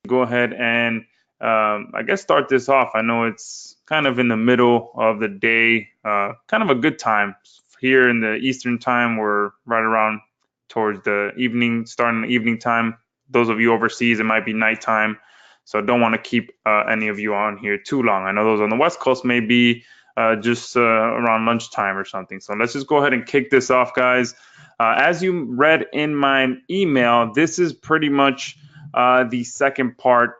go ahead and I guess start this off. I know it's kind of in the middle of the day, kind of a good time. Here in the Eastern time, we're right around towards the evening, starting the evening time. Those of you overseas, it might be nighttime. So don't want to keep any of you on here too long. I know those on the West Coast may be just around lunchtime or something. So let's just go ahead and kick this off, guys. As you read in my email, this is pretty much the second part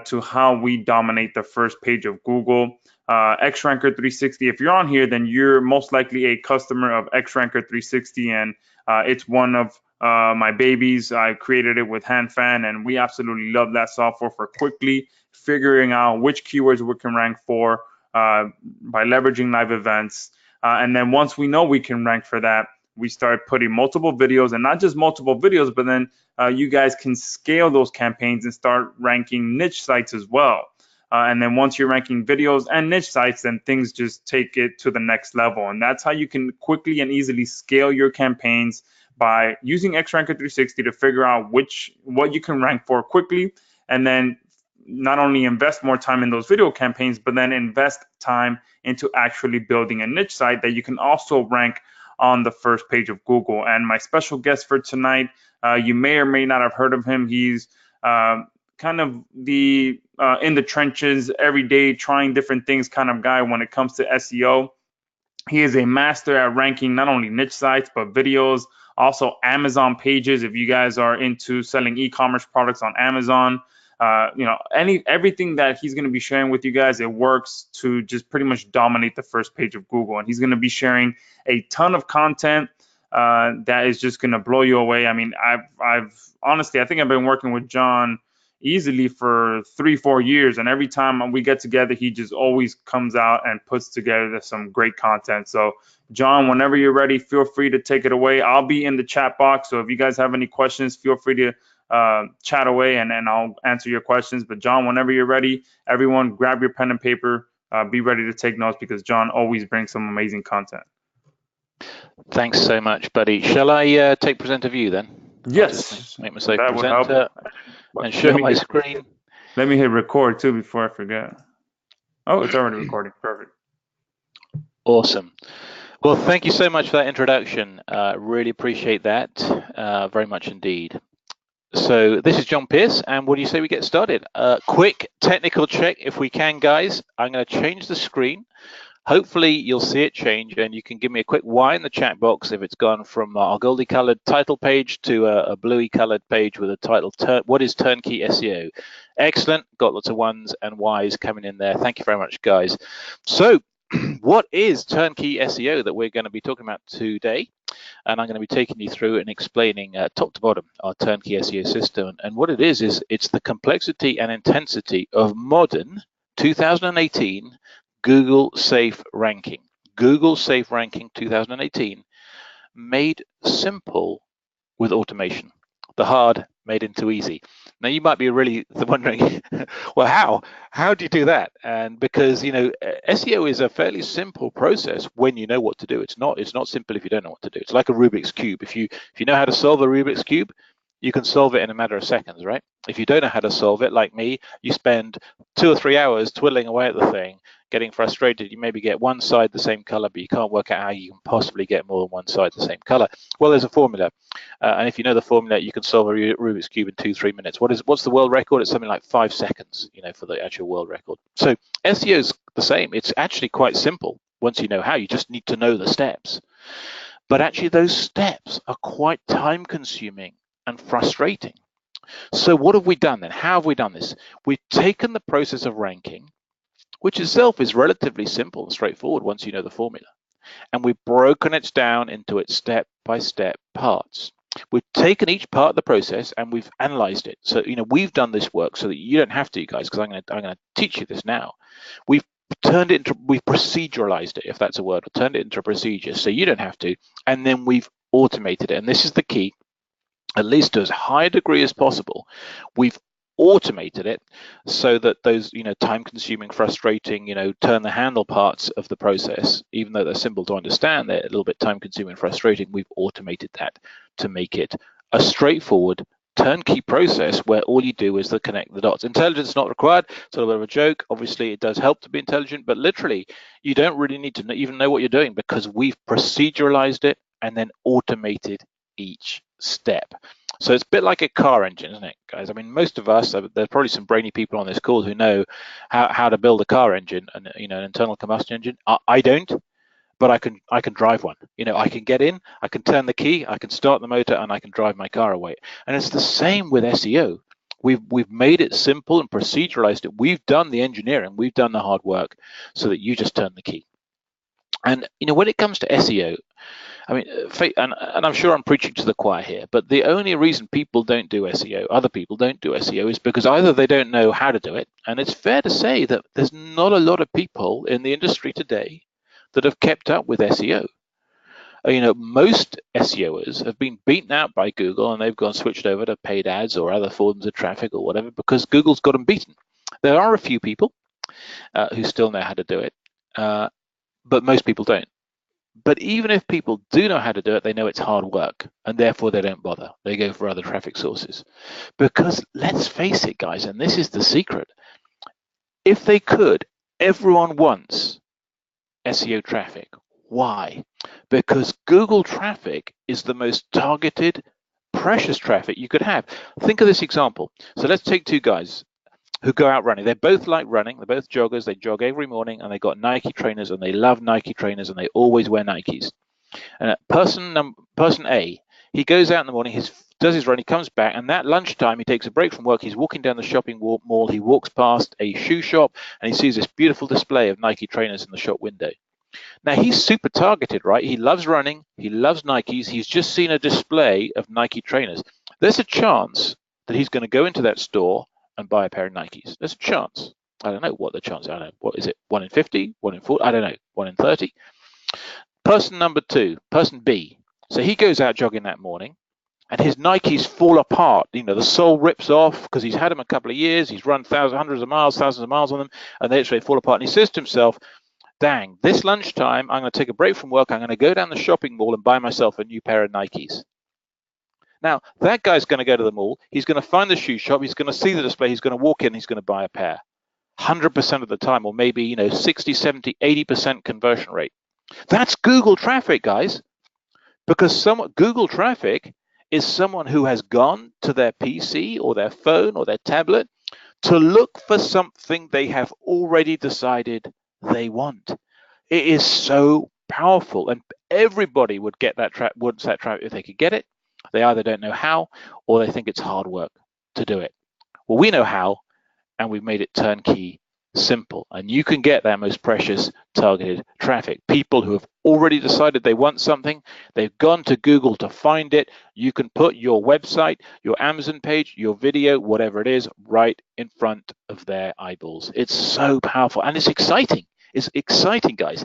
to how we dominate the first page of Google. XRanker 360, if you're on here, then you're most likely a customer of XRanker 360, and it's one of my babies. I created it with HandFan, and we absolutely love that software for quickly figuring out which keywords we can rank for by leveraging live events. And then once we know we can rank for that, we start putting multiple videos, and not just multiple videos, but then you guys can scale those campaigns and start ranking niche sites as well. And then once you're ranking videos and niche sites, then things just take it to the next level. And that's how you can quickly and easily scale your campaigns, by using XRanker 360 to figure out what you can rank for quickly, and then not only invest more time in those video campaigns, but then invest time into actually building a niche site that you can also rank on the first page of Google. And my special guest for tonight, you may or may not have heard of him. He's kind of the in the trenches, every day trying different things kind of guy when it comes to SEO. He is a master at ranking not only niche sites, but videos, also Amazon pages. If you guys are into selling e-commerce products on Amazon, everything that he's going to be sharing with you guys, it works to just pretty much dominate the first page of Google. And he's going to be sharing a ton of content that is just going to blow you away. I mean, I've honestly, I think I've been working with John easily for 3-4 years, and every time we get together, he just always comes out and puts together some great content. So John, whenever you're ready, feel free to take it away. I'll be in the chat box, so if you guys have any questions, feel free to chat away, and I'll answer your questions. But John, whenever you're ready, everyone grab your pen and paper, be ready to take notes, because John always brings some amazing content. Thanks so much, buddy. Shall I take presenter view then? Yes, make myself presenter and share my screen. Let me hit record too before I forget. Oh, it's already recording. Perfect. Awesome. Well, thank you so much for that introduction. Really appreciate that very much indeed. So this is John Pierce, and what do you say we get started? Quick technical check if we can, guys. I'm going to change the screen. Hopefully you'll see it change, and you can give me a quick Y in the chat box if it's gone from our goldie colored title page to a bluey colored page with a title, what is Turn-Key SEO? Excellent, got lots of ones and Ys coming in there. Thank you very much, guys. So what is Turn-Key SEO that we're going to be talking about today? And I'm going to be taking you through and explaining top to bottom our Turn-Key SEO system. And what it is it's the complexity and intensity of modern 2018 Google Safe Ranking. Google Safe Ranking 2018 made simple with automation. The hard made into easy. Now you might be really wondering, well, how do you do that? And because SEO is a fairly simple process when you know what to do. It's not simple if you don't know what to do. It's like a Rubik's Cube. If you know how to solve a Rubik's Cube, you can solve it in a matter of seconds, right? If you don't know how to solve it, like me, you spend 2 or 3 hours twiddling away at the thing, getting frustrated. You maybe get one side the same color, but you can't work out how you can possibly get more than one side the same color. Well, there's a formula, and if you know the formula, you can solve a Rubik's Cube in 2-3 minutes. What's the world record? It's something like 5 seconds, for the actual world record. So SEO is the same. It's actually quite simple once you know how. You just need to know the steps. But actually, those steps are quite time-consuming and frustrating. So what have we done then? How have we done this? We've taken the process of ranking, which itself is relatively simple and straightforward once you know the formula, and we've broken it down into its step-by-step parts. We've taken each part of the process and we've analyzed it. So we've done this work so that you don't have to, you guys, because I'm going to teach you this now. We've proceduralized it, if that's a word, or turned it into a procedure so you don't have to, and then we've automated it. And this is the key. At least to as high a degree as possible, we've automated it so that those time-consuming, frustrating, turn the handle parts of the process, even though they're simple to understand, they're a little bit time-consuming and frustrating. We've automated that to make it a straightforward turnkey process where all you do is connect the dots. Intelligence is not required. It's a little bit of a joke. Obviously, it does help to be intelligent, but literally, you don't really need to even know what you're doing, because we've proceduralized it and then automated each step. So it's a bit like a car engine, isn't it, guys? I mean, most of us, there's probably some brainy people on this call who know how to build a car engine and an internal combustion engine. I don't, but I can drive one. I can get in, I can turn the key, I can start the motor, and I can drive my car away. And it's the same with SEO. We've made it simple and proceduralized it. We've done the engineering, we've done the hard work, so that you just turn the key. And when it comes to SEO, I mean, and I'm sure I'm preaching to the choir here, but the only reason people don't do SEO, other people don't do SEO, is because either they don't know how to do it, and it's fair to say that there's not a lot of people in the industry today that have kept up with SEO. Most SEOers have been beaten out by Google, and they've gone switched over to paid ads or other forms of traffic or whatever, because Google's got them beaten. There are a few people who still know how to do it, but most people don't. But even if people do know how to do it, they know it's hard work, and therefore they don't bother. They go for other traffic sources. Because let's face it, guys, and this is the secret. If they could, everyone wants SEO traffic. Why? Because Google traffic is the most targeted, precious traffic you could have. Think of this example. So let's take two guys who go out running. They both like running. They're both joggers. They jog every morning, and they got Nike trainers, and they love Nike trainers, and they always wear Nikes. And person A, he goes out in the morning, does his run, he comes back, and that lunchtime he takes a break from work. He's walking down the shopping mall. He walks past a shoe shop, and he sees this beautiful display of Nike trainers in the shop window. Now, he's super targeted, right? He loves running. He loves Nikes. He's just seen a display of Nike trainers. There's a chance that he's going to go into that store and buy a pair of Nikes. There's a chance. I don't know what the chance is. I don't know. What is it? 1 in 50? 1 in 40? I don't know. 1 in 30? Person number two, person B. So he goes out jogging that morning, and his Nikes fall apart. The sole rips off because he's had them a couple of years. He's run thousands of miles on them, and they fall apart. And he says to himself, dang, this lunchtime, I'm going to take a break from work. I'm going to go down the shopping mall and buy myself a new pair of Nikes. Now, that guy's going to go to the mall. He's going to find the shoe shop. He's going to see the display. He's going to walk in. He's going to buy a pair. 100% of the time, or maybe 60, 70, 80% conversion rate. That's Google traffic, guys, because Google traffic is someone who has gone to their PC or their phone or their tablet to look for something they have already decided they want. It is so powerful, and everybody would get that wants that traffic if they could get it. They either don't know how, or they think it's hard work to do it. Well, we know how, and we've made it turnkey simple, and you can get that most precious targeted traffic. People who have already decided they want something, they've gone to Google to find it. You can put your website, your Amazon page, your video, whatever it is, right in front of their eyeballs. It's so powerful, and it's exciting. It's exciting, guys.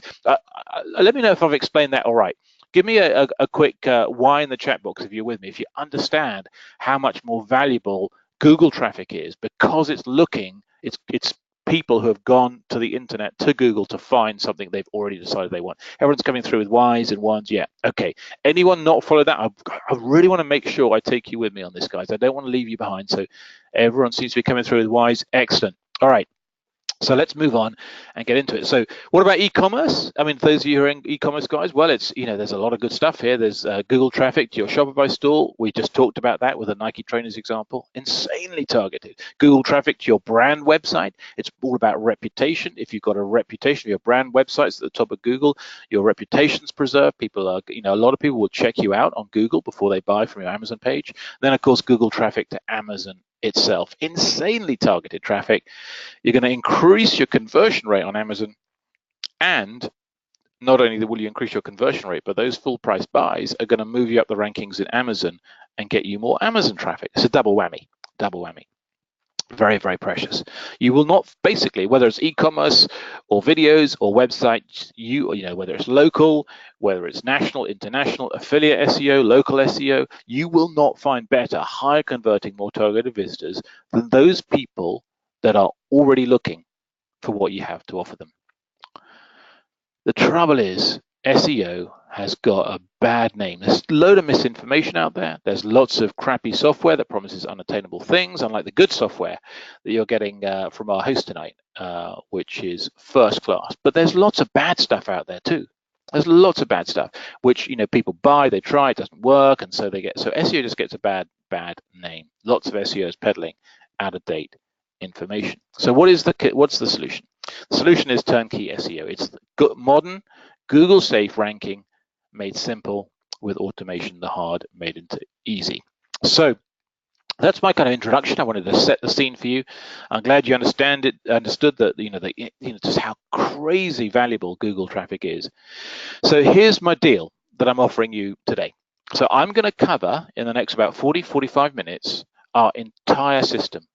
Let me know if I've explained that all right. Give me a quick why in the chat box if you're with me, if you understand how much more valuable Google traffic is, because it's people who have gone to the internet, to Google, to find something they've already decided they want. Everyone's coming through with whys and ones. Yeah, okay. Anyone not follow that? I really want to make sure I take you with me on this, guys. I don't want to leave you behind. So everyone seems to be coming through with whys. Excellent. All right. So let's move on and get into it. So what about e-commerce? I mean, those of you who are in e-commerce, guys, well, it's, there's a lot of good stuff here. There's Google traffic to your Shopify store. We just talked about that with a Nike trainers example. Insanely targeted. Google traffic to your brand website. It's all about reputation. If you've got a reputation, your brand website's at the top of Google, your reputation's preserved. People are, a lot of people will check you out on Google before they buy from your Amazon page. Then, of course, Google traffic to Amazon itself. Insanely targeted traffic. You're going to increase your conversion rate on Amazon, and not only will you increase your conversion rate, but those full price buys are going to move you up the rankings in Amazon and get you more Amazon traffic. It's a double whammy, double whammy. Very, very precious. You will not, basically, whether it's e-commerce or videos or websites, whether it's local, whether it's national, international, affiliate SEO, local SEO, you will not find better, higher converting, more targeted visitors than those people that are already looking for what you have to offer them. The trouble is, SEO has got a bad name. There's a load of misinformation out there. There's lots of crappy software that promises unattainable things, unlike the good software that you're getting from our host tonight, which is first class. But there's lots of bad stuff out there too. There's lots of bad stuff, which people buy, they try, it doesn't work, and so SEO just gets a bad name. Lots of SEOs peddling out of date information. So what's the solution? The solution is Turn-Key SEO. It's modern, Google safe ranking made simple with automation, the hard made into easy. So that's my kind of introduction. I wanted to set the scene for you. I'm glad you understood that just how crazy valuable Google traffic is. So here's my deal that I'm offering you today. So I'm going to cover in the next about 45 minutes our entire system.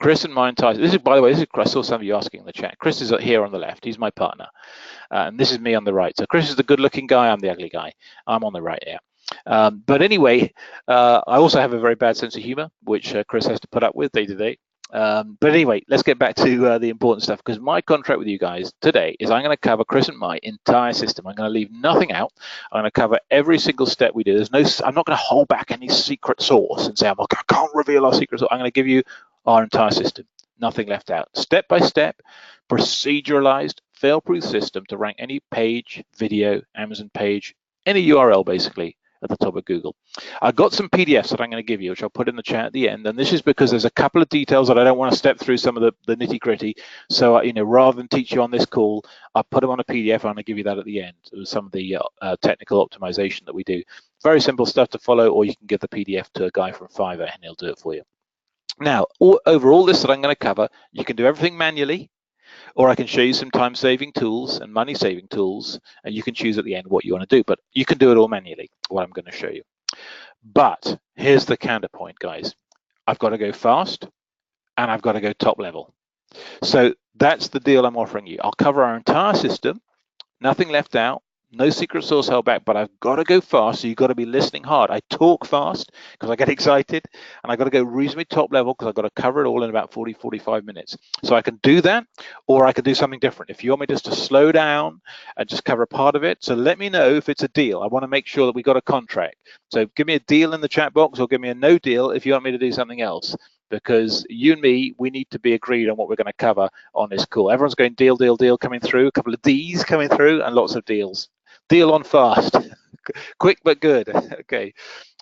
Chris and my entire, this is, by the way, I saw some of you asking in the chat. Chris is here on the left, he's my partner. And this is me on the right. So Chris is the good looking guy, I'm the ugly guy. I'm on the right here. But anyway, I also have a very bad sense of humor, which Chris has to put up with day to day. But anyway, let's get back to the important stuff, because my contract with you guys today is I'm going to cover Chris and my entire system. I'm going to leave nothing out. I'm going to cover every single step we do. I'm not going to hold back any secret sauce and say, I can't reveal our secret sauce. I'm going to give you our entire system, nothing left out. Step by step, proceduralized, fail-proof system to rank any page, video, Amazon page, any URL basically at the top of Google. I've got some PDFs that I'm going to give you, which I'll put in the chat at the end. And this is because there's a couple of details that I don't want to step through some of the nitty-gritty. So, rather than teach you on this call, I'll put them on a PDF. I'm going to give you that at the end. Some of the technical optimization that we do. Very simple stuff to follow, or you can give the PDF to a guy from Fiverr and he'll do it for you. Now, over all this that I'm going to cover, you can do everything manually, or I can show you some time-saving tools and money-saving tools, and you can choose at the end what you want to do, but you can do it all manually, what I'm going to show you. But here's the counterpoint, guys. I've got to go fast, and I've got to go top level. So that's the deal I'm offering you. I'll cover our entire system, nothing left out, no secret sauce held back, but I've got to go fast, so you've got to be listening hard. I talk fast because I get excited, and I've got to go reasonably top level because I've got to cover it all in about 45 minutes. So I can do that, or I can do something different. If you want me just to slow down and just cover a part of it, so let me know if it's a deal. I want to make sure that we got a contract. So give me a deal in the chat box, or give me a no deal if you want me to do something else. Because you and me, we need to be agreed on what we're going to cover on this call. Everyone's going deal, deal, deal coming through, a couple of D's coming through, and lots of deals. Deal on fast, quick but good. Okay,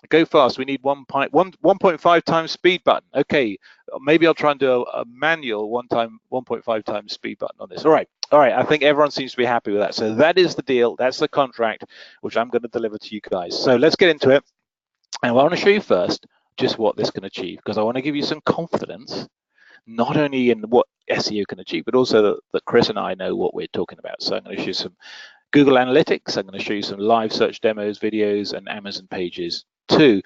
go fast. We need 1.5 times speed button. Okay, maybe I'll try and do a manual 1.5 times speed button on this. All right. I think everyone seems to be happy with that. So that is the deal. That's the contract, which I'm going to deliver to you guys. So let's get into it. And I want to show you first just what this can achieve, because I want to give you some confidence, not only in what SEO can achieve, but also that Chris and I know what we're talking about. So I'm going to show you some Google Analytics. I'm going to show you some live search demos, videos, and Amazon pages too.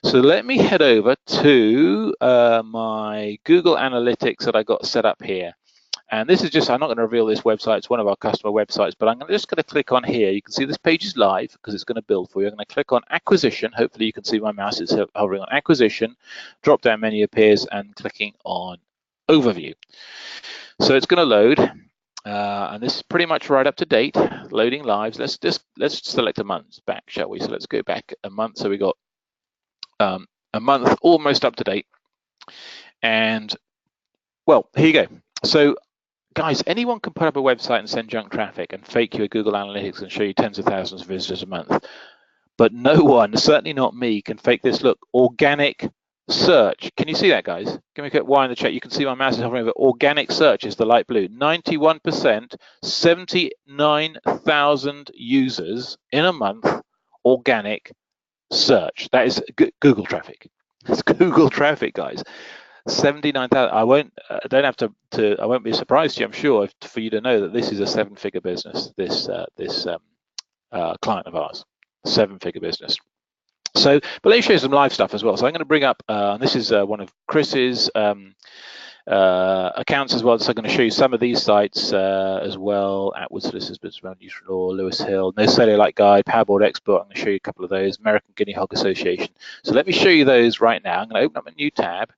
So let me head over to my Google Analytics that I got set up here. And this is just, I'm not going to reveal this website, it's one of our customer websites, but I'm just going to click on here. You can see this page is live because it's going to build for you. I'm going to click on acquisition. Hopefully you can see my mouse is hovering on acquisition. Drop down menu appears and clicking on overview. So it's going to load. And this is pretty much right up to date, loading lives. Let's select a month back, shall we? So let's go back a month. So we got a month almost up to date. And well, here you go. So guys, anyone can put up a website and send junk traffic and fake you a Google Analytics and show you tens of thousands of visitors a month. But no one, certainly not me, can fake this. Look, organic search. Can you see that, guys? Give me a quick Y in the chat. You can see my mouse is hovering over. Organic search is the light blue. 91%, 79,000 users in a month. Organic search. That is Google traffic. It's Google traffic, guys. 79,000. I won't be surprised to you, I'm sure, for you to know that this is a seven-figure business. This client of ours, seven-figure business. So, but let me show you some live stuff as well. So I'm going to bring up, this is one of Chris's accounts as well. So I'm going to show you some of these sites as well. Atwood Solicitors, Business Around Neutral Law, Lewis Hill, No Cellulite Guide, Powerboard Expert. I'm going to show you a couple of those. American Guinea Hog Association. So let me show you those right now. I'm going to open up a new tab,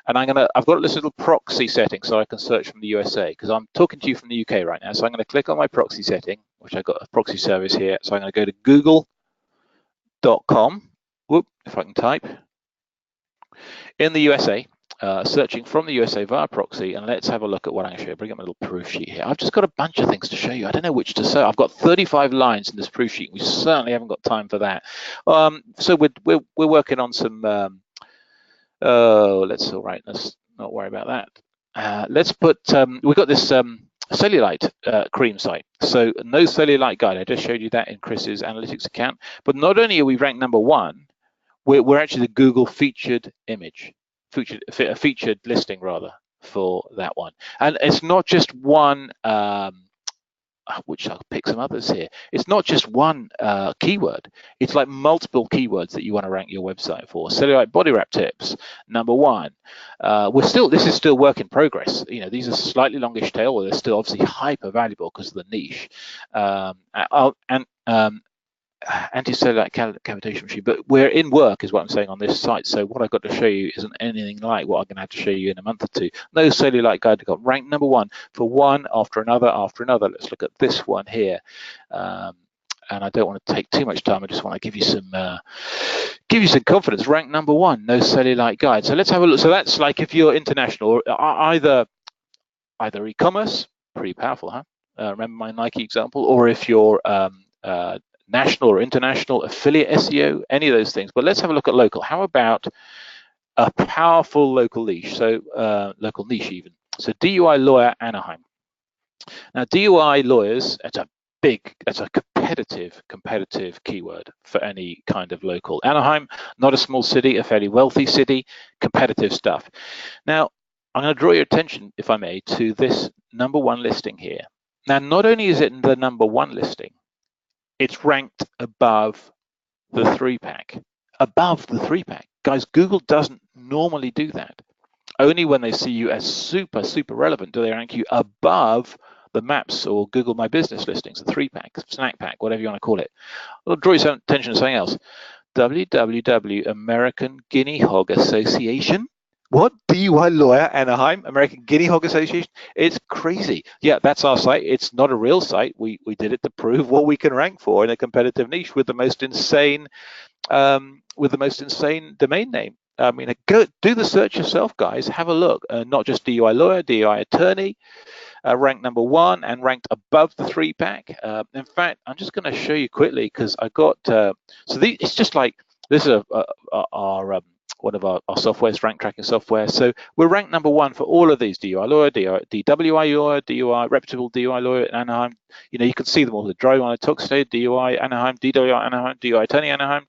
and I've got this little proxy setting so I can search from the USA, because I'm talking to you from the UK right now. So I'm going to click on my proxy setting, which I've got a proxy service here. So I'm going to go to google.com. Whoop, if I can type. In the USA, searching from the USA via proxy, and let's have a look at what I'm going to show you. Bring up my little proof sheet here. I've just got a bunch of things to show you. I don't know which to say. I've got 35 lines in this proof sheet. We certainly haven't got time for that. So we're working on some. Let's not worry about that. Let's put. We've got this cellulite cream site. So No Cellulite Guide. I just showed you that in Chris's analytics account. But not only are we ranked #1. We're actually the Google featured image, featured listing rather, for that one. And it's not just one, which I'll pick some others here. It's not just one keyword. It's like multiple keywords that you want to rank your website for. Cellulite body wrap tips, #1. This is still work in progress. You know, these are slightly longish tail. They're still obviously hyper valuable because of the niche. Anti-cellulite cavitation machine, but we're in work is what I'm saying on this site. So what I've got to show you isn't anything like what I'm going to have to show you in a month or two. No Cellulite Guide got ranked #1 for one after another after another. Let's look at this one here. And I don't want to take too much time. I just want to give you some confidence. Ranked #1, No Cellulite Guide. So let's have a look. So that's like if you're international, either e-commerce, pretty powerful, huh? Remember my Nike example, or if you're national or international, affiliate SEO, any of those things. But let's have a look at local. How about a powerful local niche? So local niche even. So DUI lawyer Anaheim. Now DUI lawyers, that's a competitive keyword for any kind of local. Anaheim, not a small city, a fairly wealthy city, competitive stuff. Now I'm going to draw your attention, if I may, to this #1 listing here. Now not only is it the #1 listing, it's ranked above the 3-pack. Above the 3-pack. Guys, Google doesn't normally do that. Only when they see you as super, super relevant do they rank you above the maps or Google My Business listings, the 3-pack, snack pack, whatever you want to call it. I'll draw your attention to something else. www American Guinea Hog Association. What? DUI lawyer Anaheim, American Guinea Hog Association? It's crazy. Yeah, that's our site. It's not a real site. We did it to prove what we can rank for in a competitive niche with the most insane domain name. I mean, go do the search yourself, guys. Have a look. Not just DUI lawyer, DUI attorney, ranked #1 and ranked above the 3-pack. In fact, I'm just going to show you quickly because I got it's just like this is our one of our softwares, rank tracking software. So we're ranked #1 for all of these: DUI lawyer, DWI lawyer, DUI reputable DUI lawyer in Anaheim. You know, you can see them all. The driving on a talk state, DUI Anaheim, DWI Anaheim, DUI attorney Anaheim,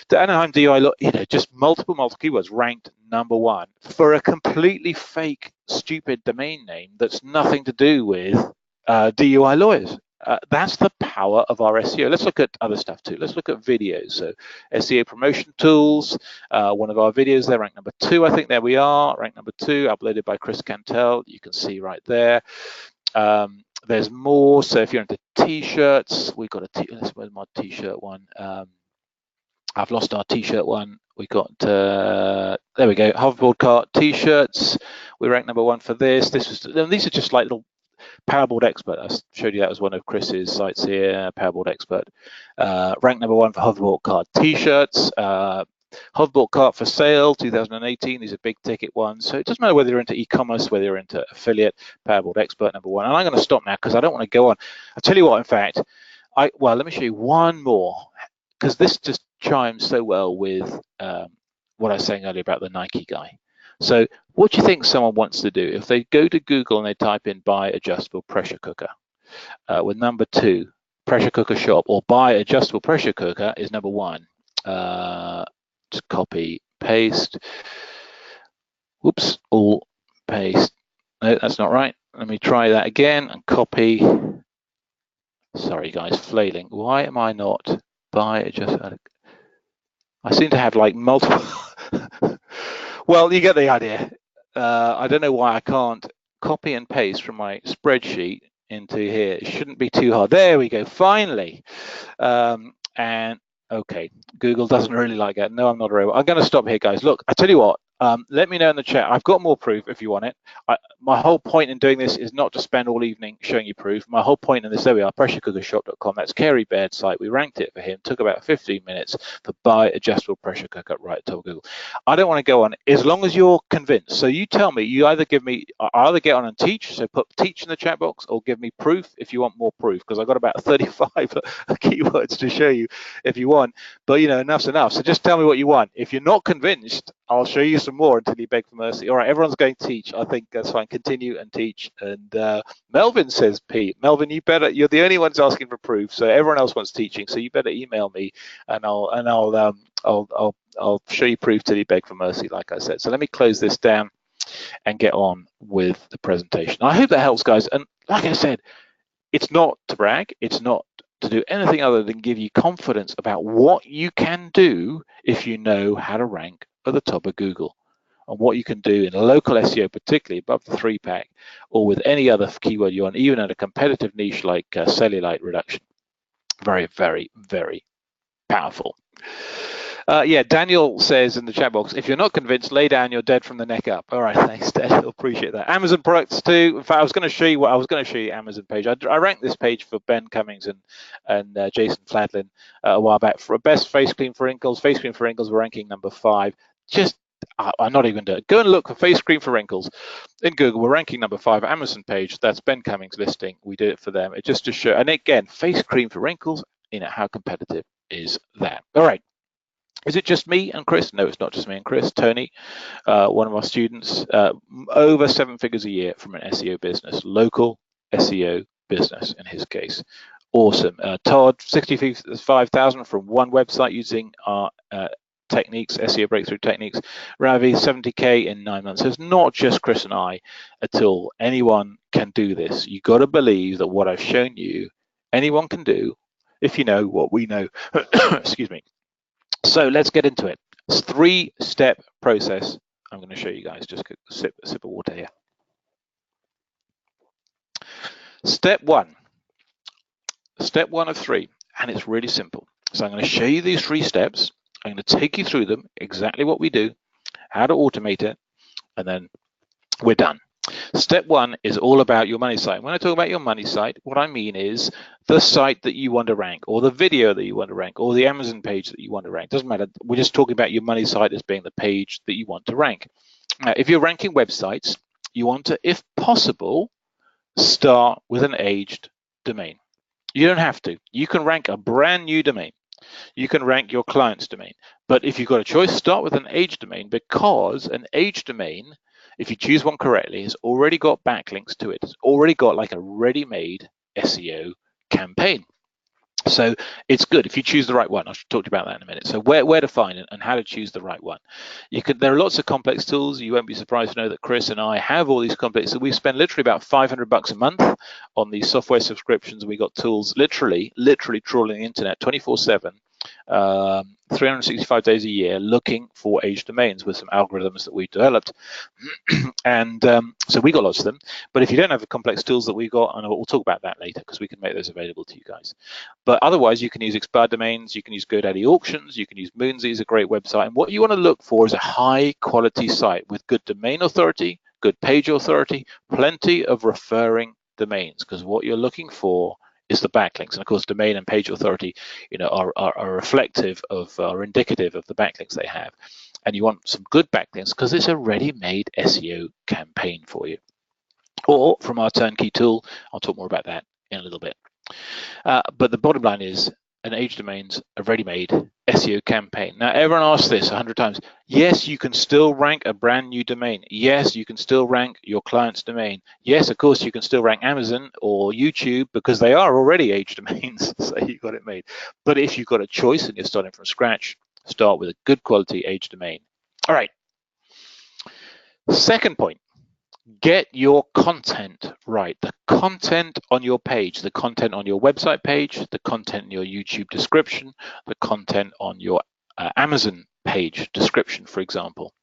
the Anaheim DUI lawyer. You know, just multiple keywords ranked #1 for a completely fake, stupid domain name that's nothing to do with DUI lawyers. That's the power of our SEO. Let's look at other stuff too. Let's look at videos. So SEO promotion tools, one of our videos there, ranked #2. I think there we are, ranked #2, uploaded by Chris Cantel. You can see right there. There's more. So if you're into t-shirts, we've got let's where's my t-shirt one. I've lost our t-shirt one. We got there we go. Hoverboard cart t-shirts. We ranked #1 for this. These are just like little. Powerboard Expert, I showed you that was one of Chris's sites here. Powerboard Expert, ranked #1 for hoverboard cart t-shirts. Hoverboard cart for sale 2018. These are big ticket ones, so it doesn't matter whether you're into e-commerce, whether you're into affiliate. Powerboard Expert #1. And I'm going to stop now because I don't want to go on. I'll tell you what, in fact, let me show you one more because this just chimes so well with what I was saying earlier about the Nike guy. So what do you think someone wants to do if they go to Google and they type in buy adjustable pressure cooker with #2 pressure cooker shop, or buy adjustable pressure cooker is #1. Just copy, paste. Whoops, all paste. No, that's not right. Let me try that again and copy. Sorry guys, flailing. Why am I not buy adjustable? I seem to have like multiple. Well, you get the idea. I don't know why I can't copy and paste from my spreadsheet into here. It shouldn't be too hard. There we go, finally. And okay, Google doesn't really like that. No, I'm not a robot. I'm going to stop here, guys. Look, I tell you what, let me know in the chat. I've got more proof if you want it. My whole point in doing this is not to spend all evening showing you proof. My whole point in this, there we are, pressurecookershop.com. That's Kerry Baird's site. We ranked it for him. Took about 15 minutes for buy adjustable pressure cooker right at top of Google. I don't want to go on as long as you're convinced. So you tell me, I either get on and teach, so put teach in the chat box, or give me proof if you want more proof, because I've got about 35 keywords to show you if you want. But you know, enough's enough. So just tell me what you want. If you're not convinced, I'll show you some more until you beg for mercy. All right, everyone's going to teach. I think that's fine. Continue and teach. And Melvin says, Pete, Melvin, you're the only ones asking for proof. So everyone else wants teaching. So you better email me, and I'll show you proof till you beg for mercy, like I said. So let me close this down and get on with the presentation. I hope that helps, guys. And like I said, it's not to brag. It's not to do anything other than give you confidence about what you can do if you know how to rank at the top of Google, and what you can do in local SEO, particularly above the 3-pack, or with any other keyword you want, even at a competitive niche like cellulite reduction. Very, very, very powerful. Yeah, Daniel says in the chat box, if you're not convinced, lay down, you're dead from the neck up. All right, thanks, Daniel. Appreciate that. Amazon products too. In fact, I was going to show you Amazon page. I ranked this page for Ben Cummings and Jason Fladlin a while back for best face cream for wrinkles. Face cream for wrinkles, we're ranking number 5. I'm not even doing it. Go and look for face cream for wrinkles in Google. We're ranking number 5. Amazon page. That's Ben Cummings listing. We did it for them. It just to show. And again, face cream for wrinkles. You know, how competitive is that? All right. Is it just me and Chris? No, it's not just me and Chris. Tony, one of our students, over 7 figures a year from an SEO business, local SEO business in his case. Awesome. Todd, 65,000 from one website using our techniques, SEO breakthrough techniques. Ravi, 70K in 9 months. So it's not just Chris and I at all. Anyone can do this. You got to believe that what I've shown you, anyone can do if you know what we know. Excuse me. So let's get into it. It's a 3-step process. I'm going to show you guys. Just a sip of water here. Step 1 of 3, and it's really simple. So I'm going to show you these 3 steps. I'm going to take you through them, exactly what we do, how to automate it, and then we're done. Step 1 is all about your money site. When I talk about your money site, what I mean is the site that you want to rank, or the video that you want to rank, or the Amazon page that you want to rank. Doesn't matter. We're just talking about your money site as being the page that you want to rank. Now, if you're ranking websites, you want to, if possible, start with an aged domain. You don't have to. You can rank a brand new domain. You can rank your client's domain. But if you've got a choice, start with an aged domain, because an aged domain, if you choose one correctly, has already got backlinks to it. It's already got like a ready-made SEO campaign. So it's good if you choose the right one. I'll talk to you about that in a minute. So where to find it and how to choose the right one. There are lots of complex tools. You won't be surprised to know that Chris and I have all these complex. So we spend literally about $500 a month on these software subscriptions. We got tools literally trawling the internet 24/7. 365 days a year looking for aged domains with some algorithms that we've developed. And so we got lots of them. But if you don't have the complex tools that we've got, and we'll talk about that later because we can make those available to you guys. But otherwise, you can use expired domains, you can use GoDaddy auctions, you can use Moonsy is a great website. And what you want to look for is a high quality site with good domain authority, good page authority, plenty of referring domains, because what you're looking for is the backlinks. And of course, domain and page authority, you know, are reflective of, are indicative of the backlinks they have. And you want some good backlinks because it's a ready-made SEO campaign for you. Or from our Turn-Key tool, I'll talk more about that in a little bit. But the bottom line is, an aged domain's a ready-made SEO campaign. Now, everyone asks this 100 times. Yes, you can still rank a brand new domain. Yes, you can still rank your client's domain. Yes, of course, you can still rank Amazon or YouTube because they are already aged domains, so you got it made. But if you've got a choice and you're starting from scratch, start with a good quality aged domain. All right. Second point. Get your content right. The content on your page, the content on your website page, the content in your YouTube description, the content on your Amazon page description, for example.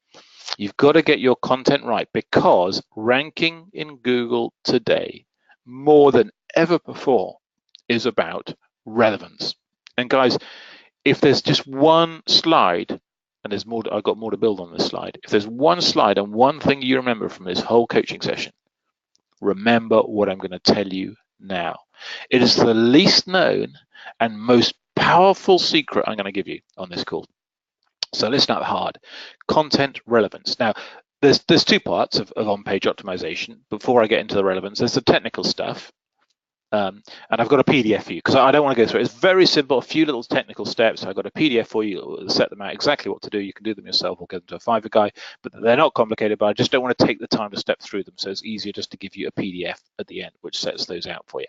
You've got to get your content right, because ranking in Google today, more than ever before, is about relevance. And guys, if there's just one slide, and there's more, I've got more to build on this slide. If there's one slide and one thing you remember from this whole coaching session, remember what I'm going to tell you now. It is the least known and most powerful secret I'm going to give you on this call. So listen up hard. Content relevance. Now, there's two parts of on-page optimization. Before I get into the relevance, there's the technical stuff. And I've got a PDF for you, because I don't want to go through it. It's very simple, a few little technical steps. I've got a PDF for you, set them out exactly what to do. You can do them yourself or get them to a Fiverr guy, but they're not complicated, but I just don't want to take the time to step through them. So it's easier just to give you a PDF at the end, which sets those out for you.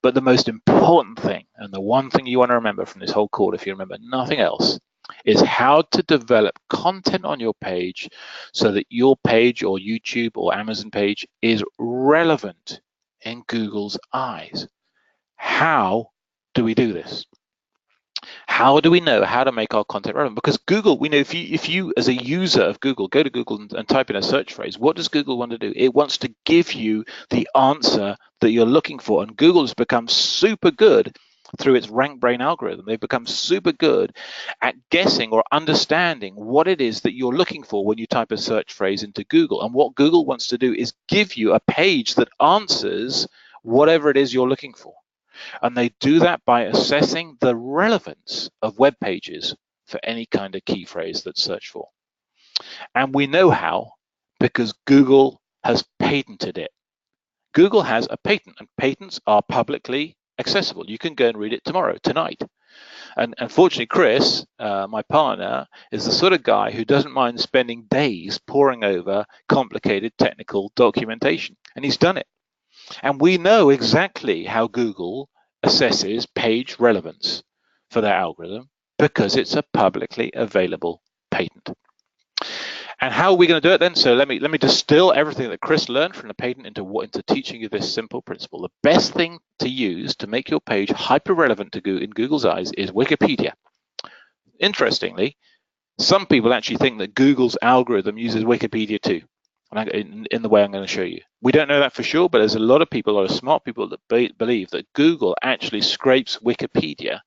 But the most important thing, and the one thing you want to remember from this whole call, if you remember nothing else, is how to develop content on your page so that your page or YouTube or Amazon page is relevant in Google's eyes. How do we do this? How do we know how to make our content relevant? Because Google, we know if you as a user of Google, go to Google and type in a search phrase, what does Google want to do? It wants to give you the answer that you're looking for. And Google has become super good through its rank brain algorithm. They've become super good at guessing or understanding what it is that you're looking for when you type a search phrase into Google. And what Google wants to do is give you a page that answers whatever it is you're looking for. And they do that by assessing the relevance of web pages for any kind of key phrase that's searched for. And we know how, because Google has patented it. Google has a patent, and patents are publicly accessible. You can go and read it tomorrow, tonight. And unfortunately, Chris, my partner, is the sort of guy who doesn't mind spending days poring over complicated technical documentation, and he's done it. And we know exactly how Google assesses page relevance for their algorithm, because it's a publicly available patent. And how are we going to do it then? So let me distill everything that Chris learned from the patent into teaching you this simple principle. The best thing to use to make your page hyper relevant to in Google's eyes is Wikipedia. Interestingly, some people actually think that Google's algorithm uses Wikipedia too, in the way I'm going to show you. We don't know that for sure, but there's a lot of smart people that believe that Google actually scrapes Wikipedia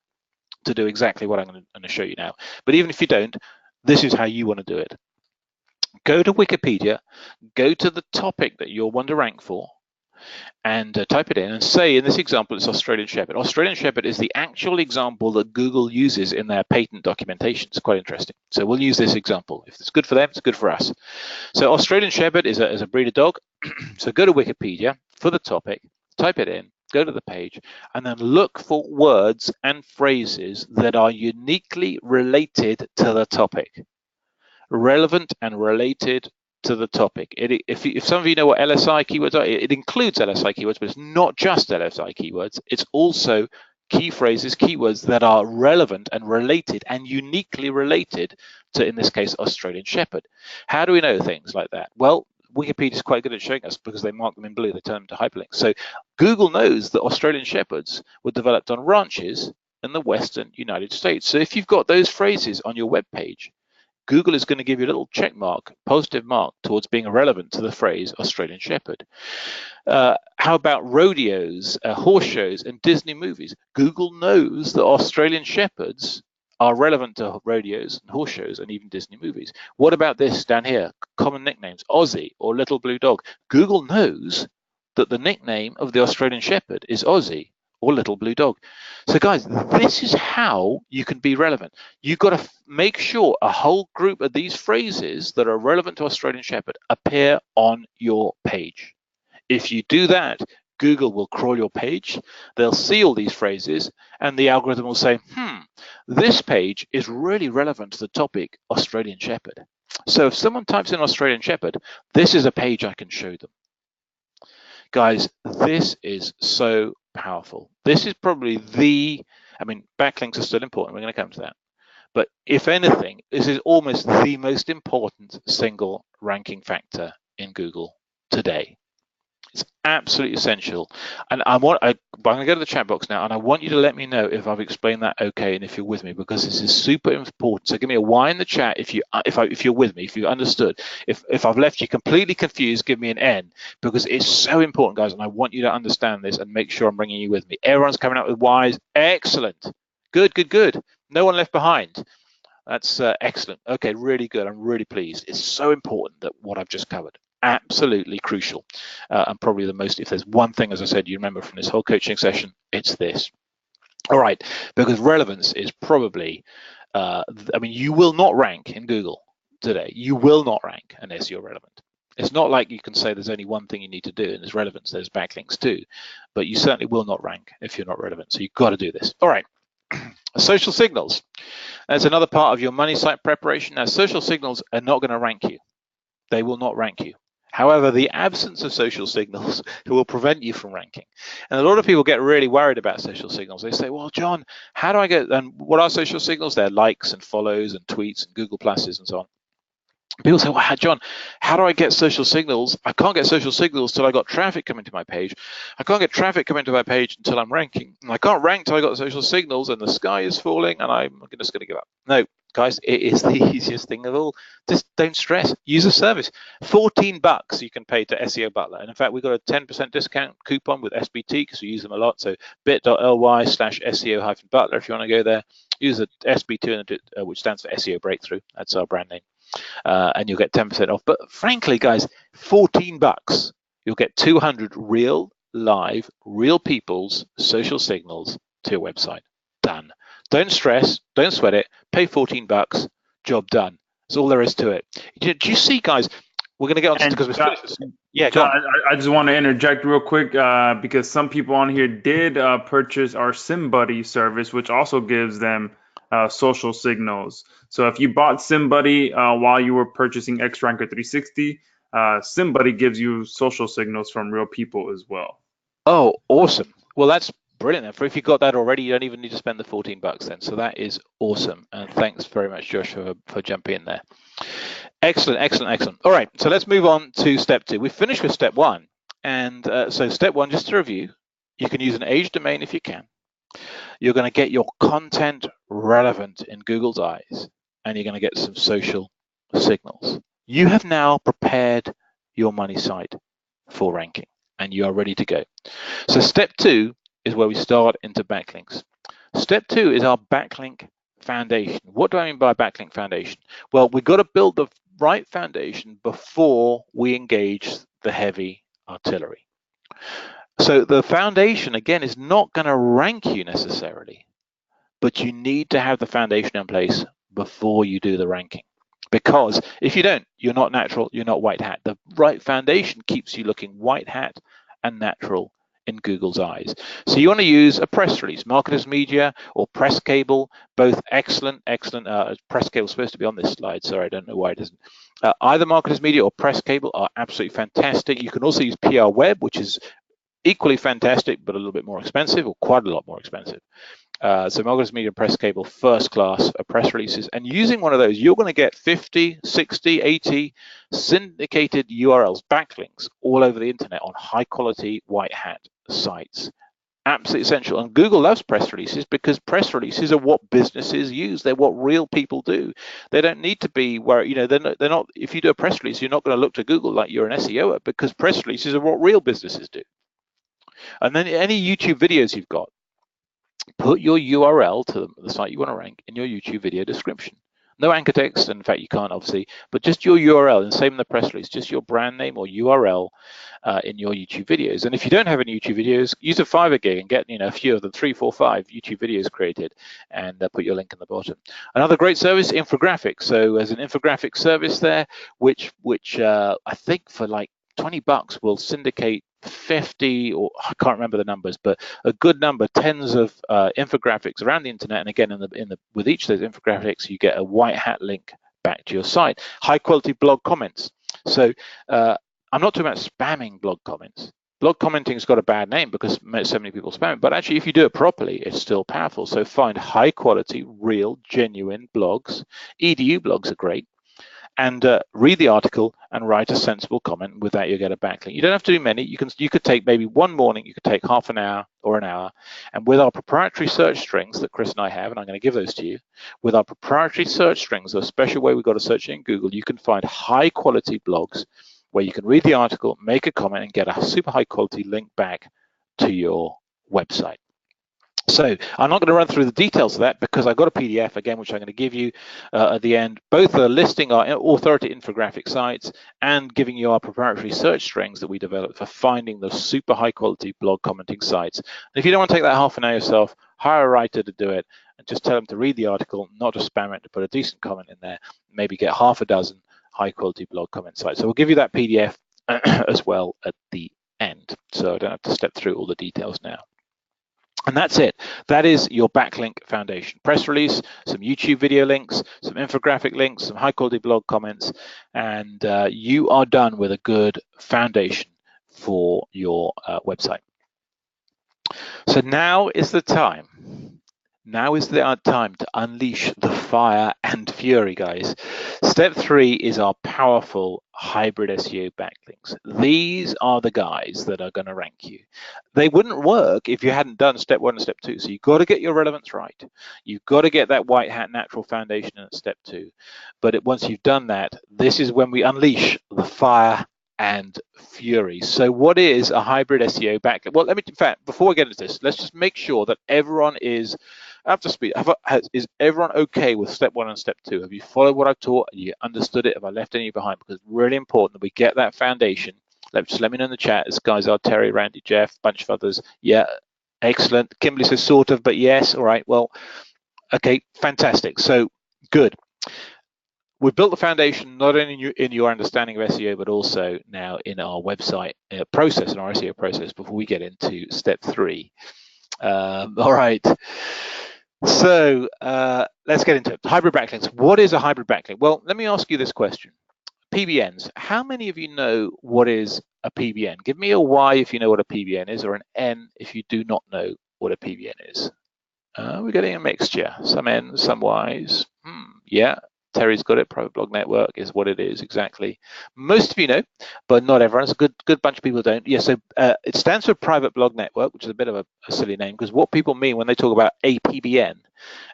to do exactly what I'm going to show you now. But even if you don't, this is how you want to do it. Go to Wikipedia, go to the topic that you'll want to rank for, and type it in, and say, in this example, it's Australian Shepherd. Australian Shepherd is the actual example that Google uses in their patent documentation. It's quite interesting. So we'll use this example. If it's good for them, it's good for us. So Australian Shepherd is a breed of dog. So go to Wikipedia for the topic, type it in, go to the page, and then look for words and phrases that are uniquely related to the topic. Relevant and related to the topic. If some of you know what LSI keywords are, it includes LSI keywords, but it's not just LSI keywords. It's also key phrases, keywords that are relevant and related and uniquely related to, in this case, Australian Shepherd. How do we know things like that? Well, Wikipedia is quite good at showing us, because they mark them in blue, they turn them to hyperlinks. So Google knows that Australian Shepherds were developed on ranches in the Western United States. So if you've got those phrases on your web page, Google is going to give you a little check mark, positive mark, towards being relevant to the phrase Australian Shepherd. How about rodeos, horse shows, and Disney movies? Google knows that Australian Shepherds are relevant to rodeos and horse shows and even Disney movies. What about this down here? Common nicknames, Aussie or Little Blue Dog. Google knows that the nickname of the Australian Shepherd is Aussie or Little Blue Dog. So guys, this is how you can be relevant. You've got to make sure a whole group of these phrases that are relevant to Australian Shepherd appear on your page. If you do that, Google will crawl your page, they'll see all these phrases, and the algorithm will say, this page is really relevant to the topic Australian Shepherd. So if someone types in Australian Shepherd, this is a page I can show them. Guys, this is so powerful. This is probably backlinks are still important. We're going to come to that. But if anything, this is almost the most important single ranking factor in Google today. It's absolutely essential. And I'm going to go to the chat box now, and I want you to let me know if I've explained that okay, and if you're with me, because this is super important. So give me a Y in the chat if you're with me, if you understood. If I've left you completely confused, give me an N, because it's so important, guys, and I want you to understand this and make sure I'm bringing you with me. Everyone's coming up with Ys. Excellent. Good, good, good. No one left behind. That's excellent. Okay, really good. I'm really pleased. It's so important that what I've just covered. Absolutely crucial. And probably the most, if there's one thing, as I said, you remember from this whole coaching session, it's this. All right, because relevance is probably, I mean, you will not rank in Google today. You will not rank unless you're relevant. It's not like you can say there's only one thing you need to do, and there's relevance, there's backlinks too, but you certainly will not rank if you're not relevant. So you've got to do this. All right, social signals. That's another part of your money site preparation. Now, social signals are not going to rank you. They will not rank you. However, the absence of social signals will prevent you from ranking. And a lot of people get really worried about social signals. They say, well, John, how do I get, and what are social signals? They're likes and follows and tweets and Google Pluses and so on. People say, well, John, how do I get social signals? I can't get social signals till I got traffic coming to my page. I can't get traffic coming to my page until I'm ranking. And I can't rank till I got social signals and the sky is falling and I'm just going to give up. No, guys, it is the easiest thing of all. Just don't stress. Use a service. $14 you can pay to SEO Butler. And in fact, we've got a 10% discount coupon with SBT because we use them a lot. So bit.ly/SEO-Butler if you want to go there. Use the SB2, which stands for SEO Breakthrough. That's our brand name. And you'll get 10% off. But frankly, guys, $14, you'll get 200 real, live, real people's social signals to your website. Done. Don't stress. Don't sweat it. Pay $14. Job done. That's all there is to it. Do you see, guys? We're going to get on to because we're finished this. Yeah, John, I just want to interject real quick because some people on here did purchase our SimBuddy service, which also gives them social signals. So if you bought SimBuddy while you were purchasing X-Ranker 360, SimBuddy gives you social signals from real people as well. Oh, awesome. Well, that's brilliant. If you got that already, you don't even need to spend the $14 then. So that is awesome. And thanks very much, Josh, for jumping in there. Excellent, excellent, excellent. All right, so let's move on to step 2. We finished with step 1. And so step 1, just to review, you can use an age domain if you can. You're going to get your content relevant in Google's eyes, and you're going to get some social signals. You have now prepared your money site for ranking, and you are ready to go. So step 2 is where we start into backlinks. Step 2 is our backlink foundation. What do I mean by backlink foundation? Well, we've got to build the right foundation before we engage the heavy artillery. So the foundation, again, is not going to rank you necessarily, but you need to have the foundation in place before you do the ranking. Because if you don't, you're not natural, you're not white hat. The right foundation keeps you looking white hat and natural in Google's eyes. So you want to use a press release, marketers media or press cable, both excellent, excellent. Press cable is supposed to be on this slide. Sorry, I don't know why it isn't. Either marketers media or press cable are absolutely fantastic. You can also use PR web, which is equally fantastic, but a little bit more expensive, or quite a lot more expensive. So marketers media and press cable, first class press releases. And using one of those, you're going to get 50, 60, 80 syndicated URLs, backlinks all over the internet on high quality white hat sites. Absolutely essential. And Google loves press releases because press releases are what businesses use. They're what real people do. They don't need to be where, you know, they're not, if you do a press release, you're not going to look to Google like you're an SEOer, because press releases are what real businesses do. And then any YouTube videos you've got, put your URL to the site you want to rank in your YouTube video description. No anchor text, in fact you can't obviously, but just your URL, and same in the press release, just your brand name or URL in your YouTube videos. And if you don't have any YouTube videos, use a Fiverr gig and get a few of them, 3, 4, 5 YouTube videos created, and put your link in the bottom. Another great service, infographics. So there's an infographic service there, which I think for like $20 will syndicate 50, or I can't remember the numbers, but a good number, tens of infographics around the internet. And again, with each of those infographics, you get a white hat link back to your site. High quality blog comments. So I'm not talking about spamming blog comments. Blog commenting's got a bad name because so many people spam it, but actually if you do it properly, it's still powerful. So find high quality, real, genuine blogs. EDU blogs are great. and read the article and write a sensible comment. With that, you get a backlink. You don't have to do many. You could take maybe one morning, you could take half an hour or an hour, and with our proprietary search strings that Chris and I have, and I'm going to give those to you, with our proprietary search strings, a special way we've got to search in Google, you can find high quality blogs where you can read the article, make a comment, and get a super high quality link back to your website. So I'm not going to run through the details of that because I've got a PDF again, which I'm going to give you at the end. Both are listing our authority infographic sites and giving you our proprietary search strings that we developed for finding the super high quality blog commenting sites. And if you don't want to take that half an hour yourself, hire a writer to do it and just tell them to read the article, not to spam it, to put a decent comment in there, maybe get half a dozen high quality blog comment sites. So we'll give you that PDF as well at the end. So I don't have to step through all the details now. And that's it. That is your backlink foundation. Press release, some YouTube video links, some infographic links, some high quality blog comments, and you are done with a good foundation for your website. So now is the time. Now is the time to unleash the fire and fury, guys. Step 3 is our powerful hybrid SEO backlinks. These are the guys that are going to rank you. They wouldn't work if you hadn't done step 1 and step 2. So you've got to get your relevance right. You've got to get that white hat natural foundation in at step 2. But once you've done that, this is when we unleash the fire and fury. So what is a hybrid SEO backlink? Well, in fact, before we get into this, let's just make sure that everyone is up to speed. Is everyone okay with step 1 and step 2? Have you followed what I've taught? Have you understood it? Have I left any behind? Because it's really important that we get that foundation. Just let me know in the chat. This guys are Terry, Randy, Jeff, a bunch of others. Yeah, excellent. Kimberly says sort of, but yes. All right. Well, okay, fantastic. So good. We've built the foundation not only in your understanding of SEO, but also now in our website process, in our SEO process, before we get into step 3. All right. So let's get into it. Hybrid backlinks. What is a hybrid backlink? Well, let me ask you this question. PBNs. How many of you know what is a PBN? Give me a Y if you know what a PBN is, or an N if you do not know what a PBN is. We're getting a mixture. Some N's, some Y's. Yeah. Terry's got it. Private Blog Network is what it is exactly. Most of you know, but not everyone. It's a good bunch of people don't. Yeah, so it stands for Private Blog Network, which is a bit of a silly name, because what people mean when they talk about a PBN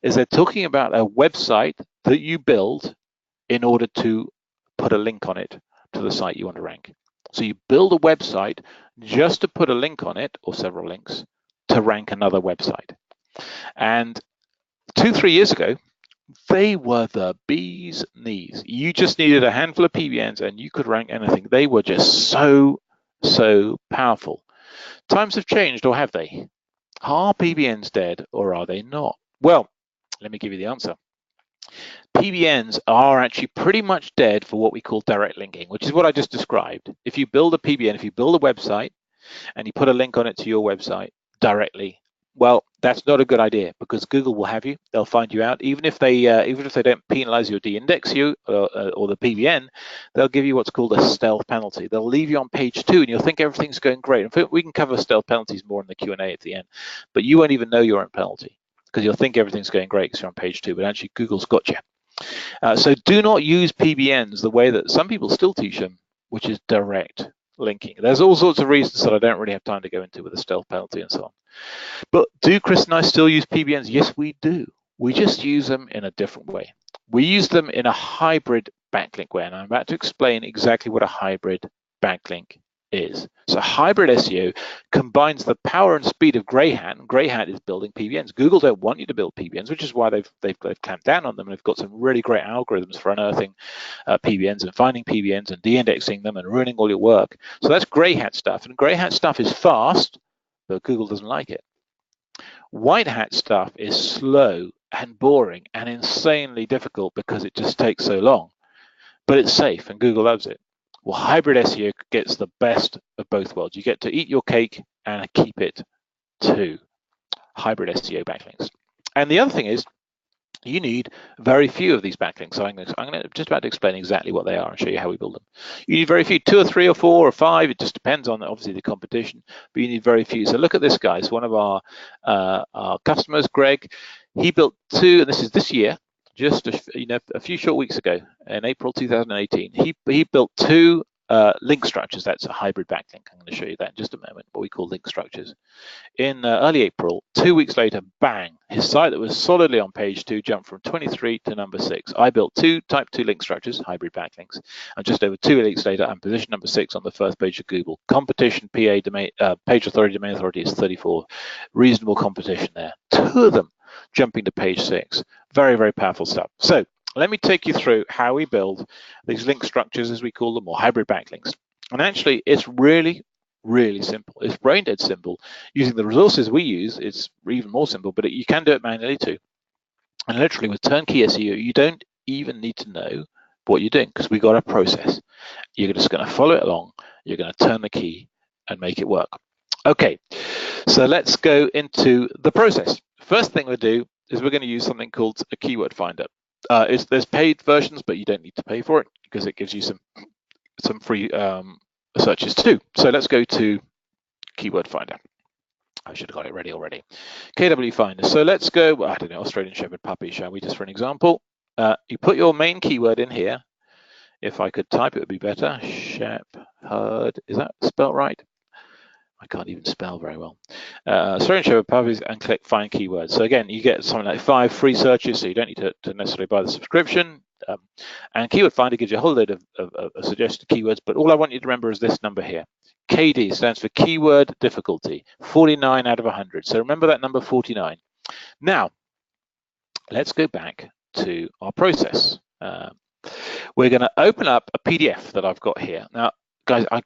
is they're talking about a website that you build in order to put a link on it to the site you want to rank. So you build a website just to put a link on it, or several links, to rank another website. And 2-3 years ago, they were the bee's knees. You just needed a handful of PBNs and you could rank anything. They were just so powerful. Times have changed, or have they? Are PBNs dead, or are they not? Well, let me give you the answer. PBNs are actually pretty much dead for what we call direct linking, which is what I just described. If you build a PBN, if you build a website and you put a link on it to your website directly, well, that's not a good idea, because Google will have you. They'll find you out. Even if they don't penalize you or de-index you or the PBN, they'll give you what's called a stealth penalty. They'll leave you on page 2 and you'll think everything's going great. In fact, we can cover stealth penalties more in the Q&A at the end, but you won't even know you're in penalty because you'll think everything's going great because you're on page 2, but actually Google's got you. So do not use PBNs the way that some people still teach them, which is direct linking. There's all sorts of reasons that I don't really have time to go into with the stealth penalty and so on. But do Chris and I still use PBNs? Yes, we do. We just use them in a different way. We use them in a hybrid backlink way, and I'm about to explain exactly what a hybrid backlink is. So hybrid SEO combines the power and speed of Grey Hat, and Grey Hat is building PBNs. Google don't want you to build PBNs, which is why they've clamped down on them, and they've got some really great algorithms for unearthing PBNs and finding PBNs and de-indexing them and ruining all your work. So that's Grey Hat stuff, and Grey Hat stuff is fast, but Google doesn't like it. White hat stuff is slow and boring and insanely difficult because it just takes so long, but it's safe and Google loves it. Well, hybrid SEO gets the best of both worlds. You get to eat your cake and keep it too. Hybrid SEO backlinks. And the other thing is, you need very few of these backlinks. So I'm just about to explain exactly what they are and show you how we build them. You need very few, 2 or 3 or 4 or 5. It just depends on obviously the competition, but you need very few. So look at this guy. It's one of our customers, Greg. He built 2, and this is this year, just a few short weeks ago in April 2018. He built two link structures. That's a hybrid backlink. I'm going to show you that in just a moment, what we call link structures. In early April, 2 weeks later, bang, his site that was solidly on page 2 jumped from 23 to number 6. I built two type 2 link structures, hybrid backlinks, and just over 2 weeks later, I'm position number 6 on the first page of Google. Competition PA domain, page authority, domain authority is 34. Reasonable competition there. 2 of them jumping to page 6. Very, very powerful stuff. So let me take you through how we build these link structures, as we call them, or hybrid backlinks. And actually, it's really simple. It's brain dead simple. Using the resources we use, it's even more simple, but you can do it manually too. And literally with Turn-Key SEO, you don't even need to know what you're doing, because we got a process. You're just going to follow it along. You're going to turn the key and make it work. Okay, so let's go into the process. First thing we'll do is we're going to use something called a keyword finder. There's paid versions, but you don't need to pay for it because it gives you some free searches too. So let's go to keyword finder. I should have got it ready already. KW finder. So let's go, I don't know, Australian Shepherd puppy, shall we, just for an example. You put your main keyword in here. If I could type, it would be better. Shepherd, is that spelled right? I can't even spell very well. Australian Shepherd puppies, and click find keywords. So again, you get something like 5 free searches, so you don't need to necessarily buy the subscription. And keyword finder gives you a whole load of suggested keywords, but all I want you to remember is this number here. KD stands for keyword difficulty, 49 out of 100. So remember that number 49. Now, let's go back to our process. We're going to open up a PDF that I've got here. Now, guys, I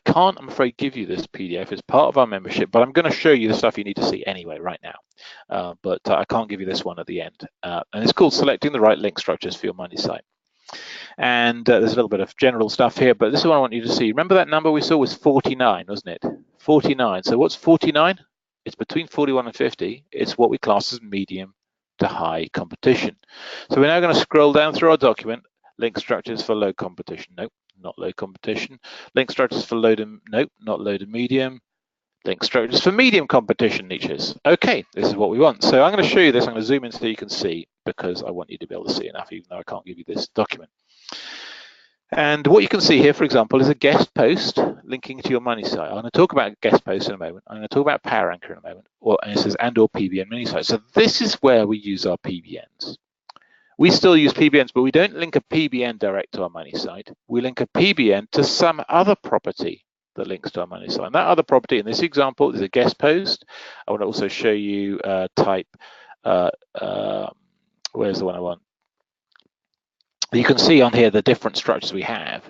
can't, I'm afraid, give you this PDF. It's part of our membership, but I'm going to show you the stuff you need to see anyway right now. But I can't give you this one at the end. And it's called Selecting the Right Link Structures for Your Money Site. And there's a little bit of general stuff here, but this is what I want you to see. Remember that number we saw was 49, wasn't it? 49. So what's 49? It's between 41 and 50. It's what we class as medium to high competition. So we're now going to scroll down through our document. Link structures for low competition. Nope, not low competition. Link structures for low to, nope, not low to medium. Link structures for medium competition niches. Okay, this is what we want. So I'm going to show you this. I'm going to zoom in so you can see, because I want you to be able to see enough, even though I can't give you this document. And what you can see here, for example, is a guest post linking to your money site. I'm going to talk about guest posts in a moment. I'm going to talk about Power Anchor in a moment. And it says and/or PBN mini site. So this is where we use our PBNs. We still use PBNs, but we don't link a PBN direct to our money site. We link a PBN to some other property that links to our money site. And that other property in this example is a guest post. I want to also show you type, where's the one I want? You can see on here the different structures we have.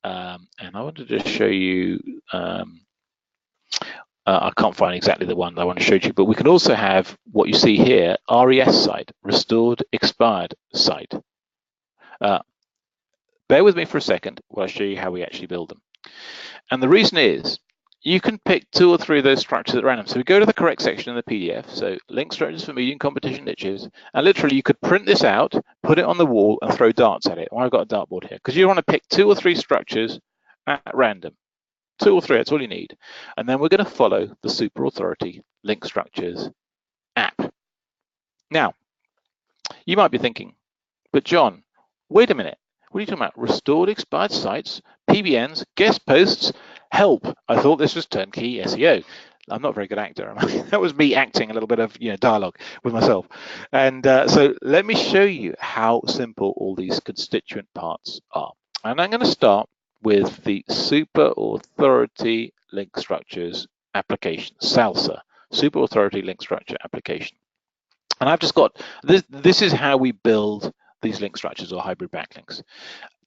And I wanted to show you, I can't find exactly the one that I want to show you, but we can also have what you see here, RES site, restored expired site. Bear with me for a second while I show you how we actually build them. And the reason is, you can pick 2 or 3 of those structures at random. So we go to the correct section in the PDF, so link structures for medium competition niches, and literally you could print this out, put it on the wall and throw darts at it. Well, I've got a dartboard here, because you want to pick 2 or 3 structures at random. 2 or 3, that's all you need. And then we're going to follow the Super Authority Link Structures app. Now, you might be thinking, but John, wait a minute. What are you talking about? Restored expired sites, PBNs, guest posts, help. I thought this was Turn-Key SEO. I'm not a very good actor, am I? That was me acting a little bit of dialogue with myself. And so let me show you how simple all these constituent parts are. And I'm going to start with the Super Authority Link Structures application, SALSA, Super Authority Link Structure application. And I've just got, this is how we build these link structures or hybrid backlinks.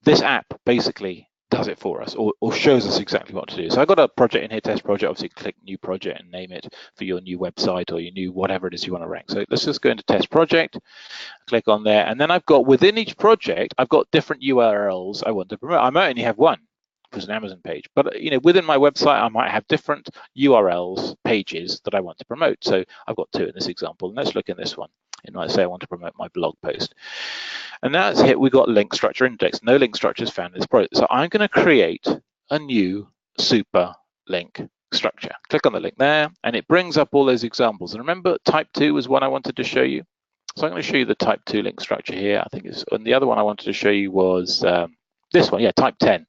This app basically does it for us, or shows us exactly what to do. So I've got a project in here, test project. Obviously click new project and name it for your new website or your new whatever it is you want to rank. So let's just go into test project, click on there, and then I've got within each project, I've got different URLs I want to promote. I might only have one, if it's an Amazon page, but within my website I might have different URLs, pages that I want to promote. So I've got 2 in this example, and let's look in this one. It might say I want to promote my blog post. And now it's hit, we've got link structure index. No link structures found in this project. So I'm going to create a new super link structure. Click on the link there, and it brings up all those examples. And remember, type 2 was one I wanted to show you. So I'm going to show you the type 2 link structure here. I think it's, and the other one I wanted to show you was this one, yeah, type 10.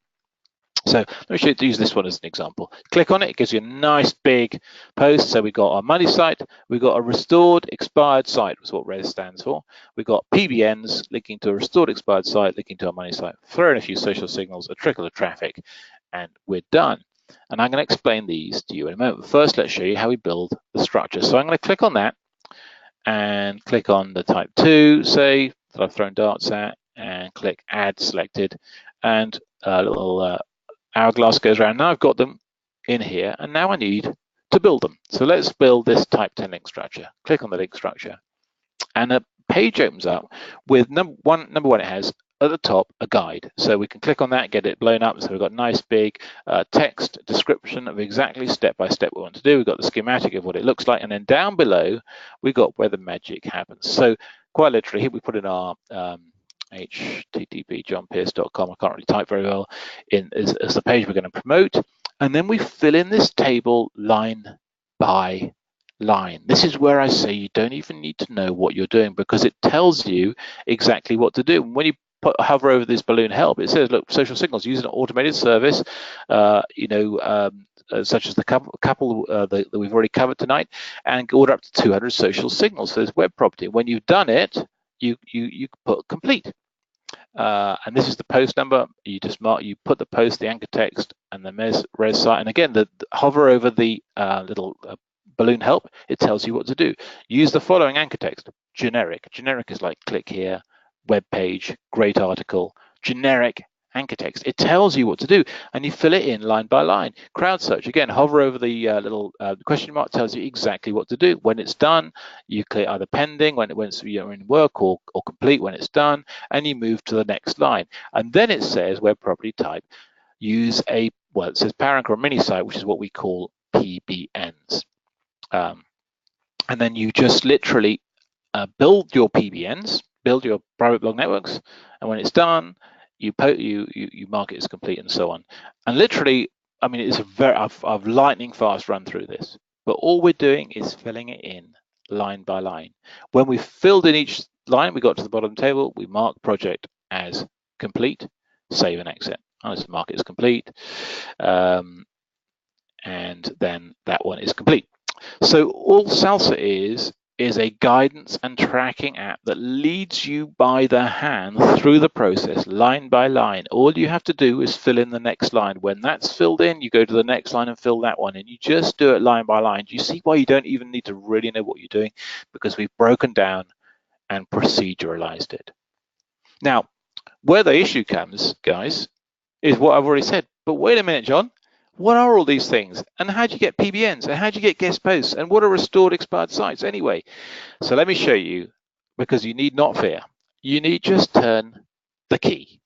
So let me show you, use this one as an example. Click on it, it gives you a nice big post. So we've got our money site, we've got a restored expired site, is what RES stands for. We've got PBNs linking to a restored expired site, linking to our money site, throw in a few social signals, a trickle of traffic, and we're done. And I'm going to explain these to you in a moment. First, let's show you how we build the structure. So I'm going to click on that and click on the type 2, say, that I've thrown darts at, and click add selected, and a little hourglass goes around. Now I've got them in here, and now I need to build them. So let's build this type 10 link structure. Click on the link structure, and a page opens up with number one, it has at the top a guide. So we can click on that, get it blown up. So we've got nice big text description of exactly step by step what we want to do. We've got the schematic of what it looks like, and then down below we've got where the magic happens. So quite literally, here we put in our http://johnpearce.com. I can't really type very well in as the page we're going to promote, and then we fill in this table line by line. This is where I say you don't even need to know what you're doing, because it tells you exactly what to do. And when you hover over this balloon help, it says, look, social signals using an automated service, such as the couple that we've already covered tonight, and order up to 200 social signals. So there's web property. When you've done it, you put complete. And this is the post number. You just mark, you put the post, the anchor text, and the res site. And again, hover over the little balloon help. It tells you what to do. Use the following anchor text. Generic. Generic is like click here, web page, great article. Generic anchor text. It tells you what to do, and you fill it in line by line. Crowd search. Again, hover over the little question mark. Tells you exactly what to do. When it's done, you click either pending when you're in work, or complete when it's done, and you move to the next line. And then it says web property type. Use it says parent or mini site, which is what we call PBNs. And then you just literally build your PBNs, build your private blog networks, and when it's done, you mark it as complete and so on. And literally, I mean, it's I've lightning fast run through this, but all we're doing is filling it in line by line. When we've filled in each line, we got to the bottom of the table, we mark project as complete, save and exit. I'll just mark it as complete, and then that one is complete. So all Salsa is a guidance and tracking app that leads you by the hand through the process, line by line. All you have to do is fill in the next line. When that's filled in, you go to the next line and fill that one in. You just do it line by line. Do you see why you don't even need to really know what you're doing? Because we've broken down and proceduralized it. Now, where the issue comes, guys, is what I've already said. But wait a minute, John. What are all these things? And how do you get PBNs? And how do you get guest posts? And what are restored expired sites anyway? So let me show you, because you need not fear. You need just turn the key.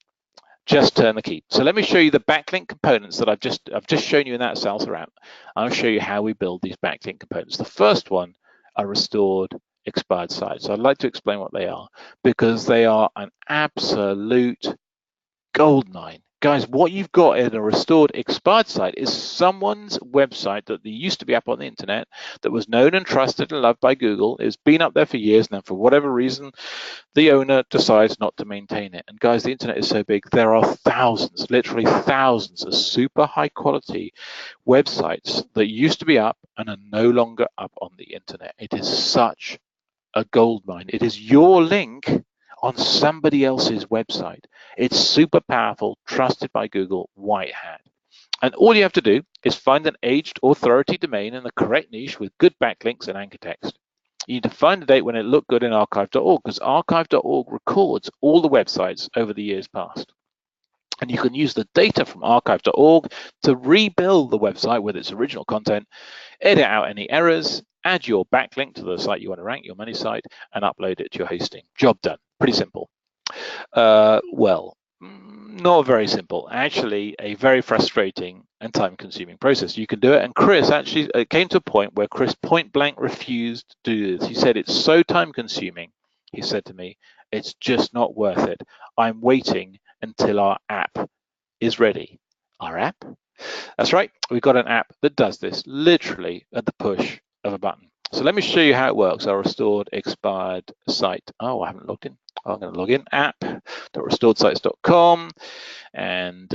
Just turn the key. So let me show you the backlink components that I've just shown you in that Salsa app. I'll show you how we build these backlink components. The first one are restored expired sites. So I'd like to explain what they are, because they are an absolute goldmine. Guys, what you've got in a restored expired site is someone's website that used to be up on the internet, that was known and trusted and loved by Google. It's been up there for years, and then for whatever reason, the owner decides not to maintain it. And guys, the internet is so big, there are thousands, literally thousands of super high quality websites that used to be up and are no longer up on the internet. It is such a goldmine. It is your link on somebody else's website. It's super powerful, trusted by Google, white hat. And all you have to do is find an aged authority domain in the correct niche with good backlinks and anchor text. You need to find a date when it looked good in archive.org, because archive.org records all the websites over the years past. And you can use the data from archive.org to rebuild the website with its original content, edit out any errors, add your backlink to the site you want to rank, your money site, and upload it to your hosting. Job done. Pretty simple. Well, not very simple. Actually, a very frustrating and time-consuming process. You can do it, and Chris actually came to a point where Chris point-blank refused to do this. He said, it's so time-consuming. He said to me, it's just not worth it. I'm waiting until our app is ready. Our app? That's right. We've got an app that does this literally at the push of a button. So let me show you how it works. Our restored expired site. Oh, I haven't logged in. I'm going to log in. app.restoredsites.com, and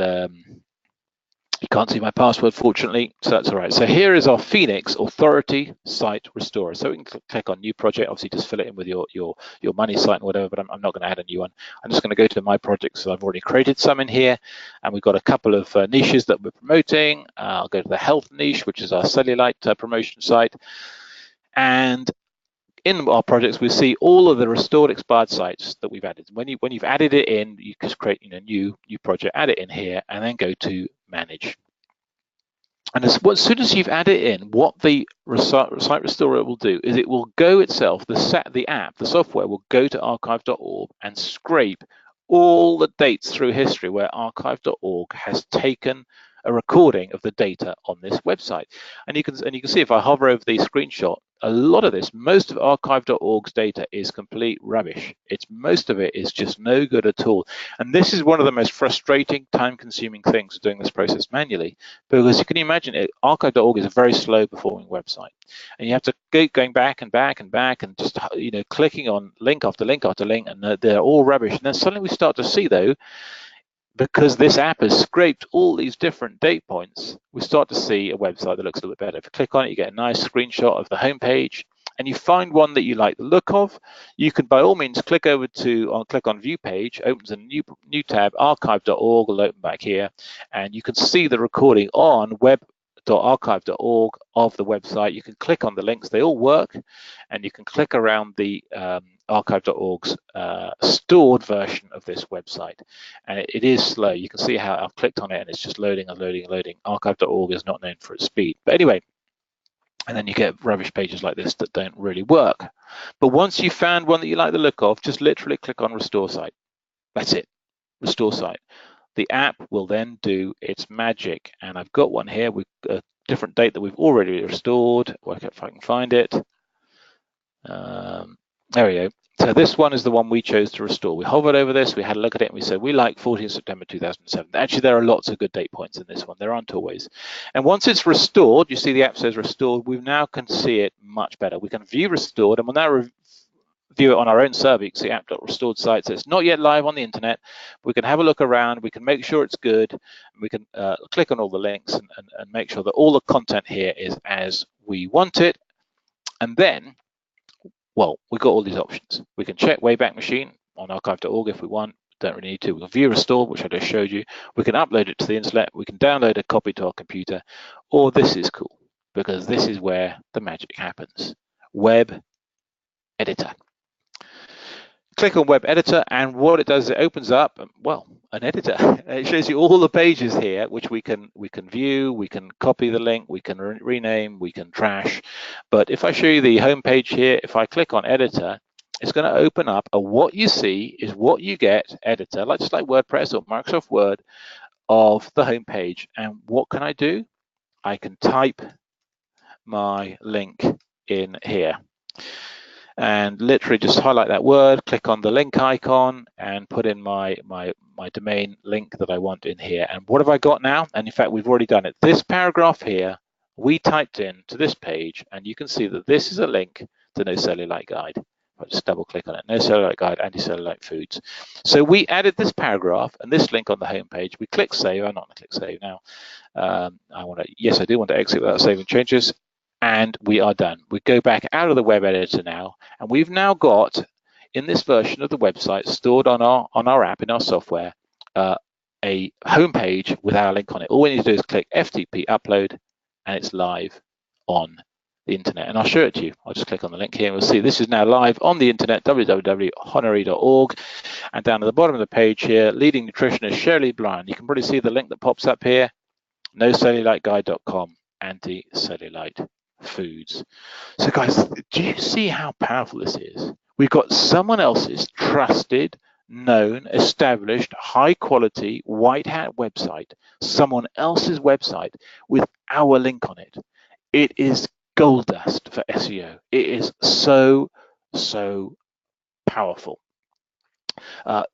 you can't see my password, fortunately, so that's all right. So here is our Phoenix Authority Site Restorer. So we can click on New Project. Obviously, just fill it in with your money site and whatever, but I'm not going to add a new one. I'm just going to go to my projects. So I've already created some in here, and we've got a couple of niches that we're promoting. I'll go to the health niche, which is our cellulite promotion site. And in our projects, we see all of the restored expired sites that we've added. When you've added it in, you just create new project, add it in here, and then go to manage. And as soon as you've added in, what the site restorer will do is it will go itself, the app, the software will go to archive.org and scrape all the dates through history where archive.org has taken a recording of the data on this website. And you can see if I hover over the screenshot, a lot of this, most of archive.org's data is complete rubbish. Most of it is just no good at all. And this is one of the most frustrating, time-consuming things of doing this process manually, because you can imagine archive.org is a very slow performing website, and you have to keep going back and back and back and just clicking on link after link after link, and they're all rubbish. And then suddenly we start to see, though, because this app has scraped all these different date points, we start to see a website that looks a little bit better. If you click on it, you get a nice screenshot of the homepage, and you find one that you like the look of. You can, by all means, click on View Page, opens a new tab, archive.org will open back here, and you can see the recording on web.archive.org of the website. You can click on the links, they all work, and you can click around the archive.org's stored version of this website, and it is slow. You can see how I've clicked on it and it's just loading and loading and loading. Archive.org is not known for its speed, but anyway, and then you get rubbish pages like this that don't really work. But once you've found one that you like the look of, just literally click on Restore Site. That's it, Restore Site. The app will then do its magic, and I've got one here with a different date that we've already restored. Work out if I can find it. There we go. So this one is the one we chose to restore. We hovered over this, we had a look at it, and we said we like 14th September 2007. Actually, there are lots of good date points in this one. There aren't always. And once it's restored, you see the app says restored, we now can see it much better. We can view restored, and we'll now view it on our own server. You can see app.restored site. So it's not yet live on the internet. We can have a look around. We can make sure it's good. We can click on all the links and make sure that all the content here is as we want it. And then, well, we've got all these options. We can check Wayback Machine on archive.org if we want. Don't really need to. We can view restore, which I just showed you. We can upload it to the internet. We can download a copy to our computer. Or this is cool, because this is where the magic happens. Web Editor. Click on Web Editor, and what it does is it opens up, well, an editor. It shows you all the pages here, which we can view, we can copy the link, we can rename, we can trash. But if I show you the home page here, if I click on Editor, it's going to open up a what you see is what you get editor, just like WordPress or Microsoft Word, of the home page. And what can I do? I can type my link in here, and literally just highlight that word, click on the link icon, and put in my domain link that I want in here. And what have I got now? And in fact, we've already done it. This paragraph here, we typed in to this page, and you can see that this is a link to No Cellulite Guide. I'll just double click on it. No Cellulite Guide, Anti-Cellulite Foods. So we added this paragraph and this link on the home page. We click save. I'm not going to click save now. Yes, I do want to exit without saving changes. And we are done. We go back out of the web editor now, and we've now got, in this version of the website stored on our app, in our software, a home page with our link on it. All we need to do is click FTP upload, and it's live on the internet. And I'll show it to you. I'll just click on the link here, and we'll see this is now live on the internet, www.honoree.org. And down at the bottom of the page here, leading nutritionist Shirley Bryan. You can probably see the link that pops up here, nocelluliteguide.com, anti-cellulite foods. So guys, do you see how powerful this is? We've got someone else's trusted, known, established, high quality, white hat website, someone else's website with our link on it. It is gold dust for SEO. It is so powerful.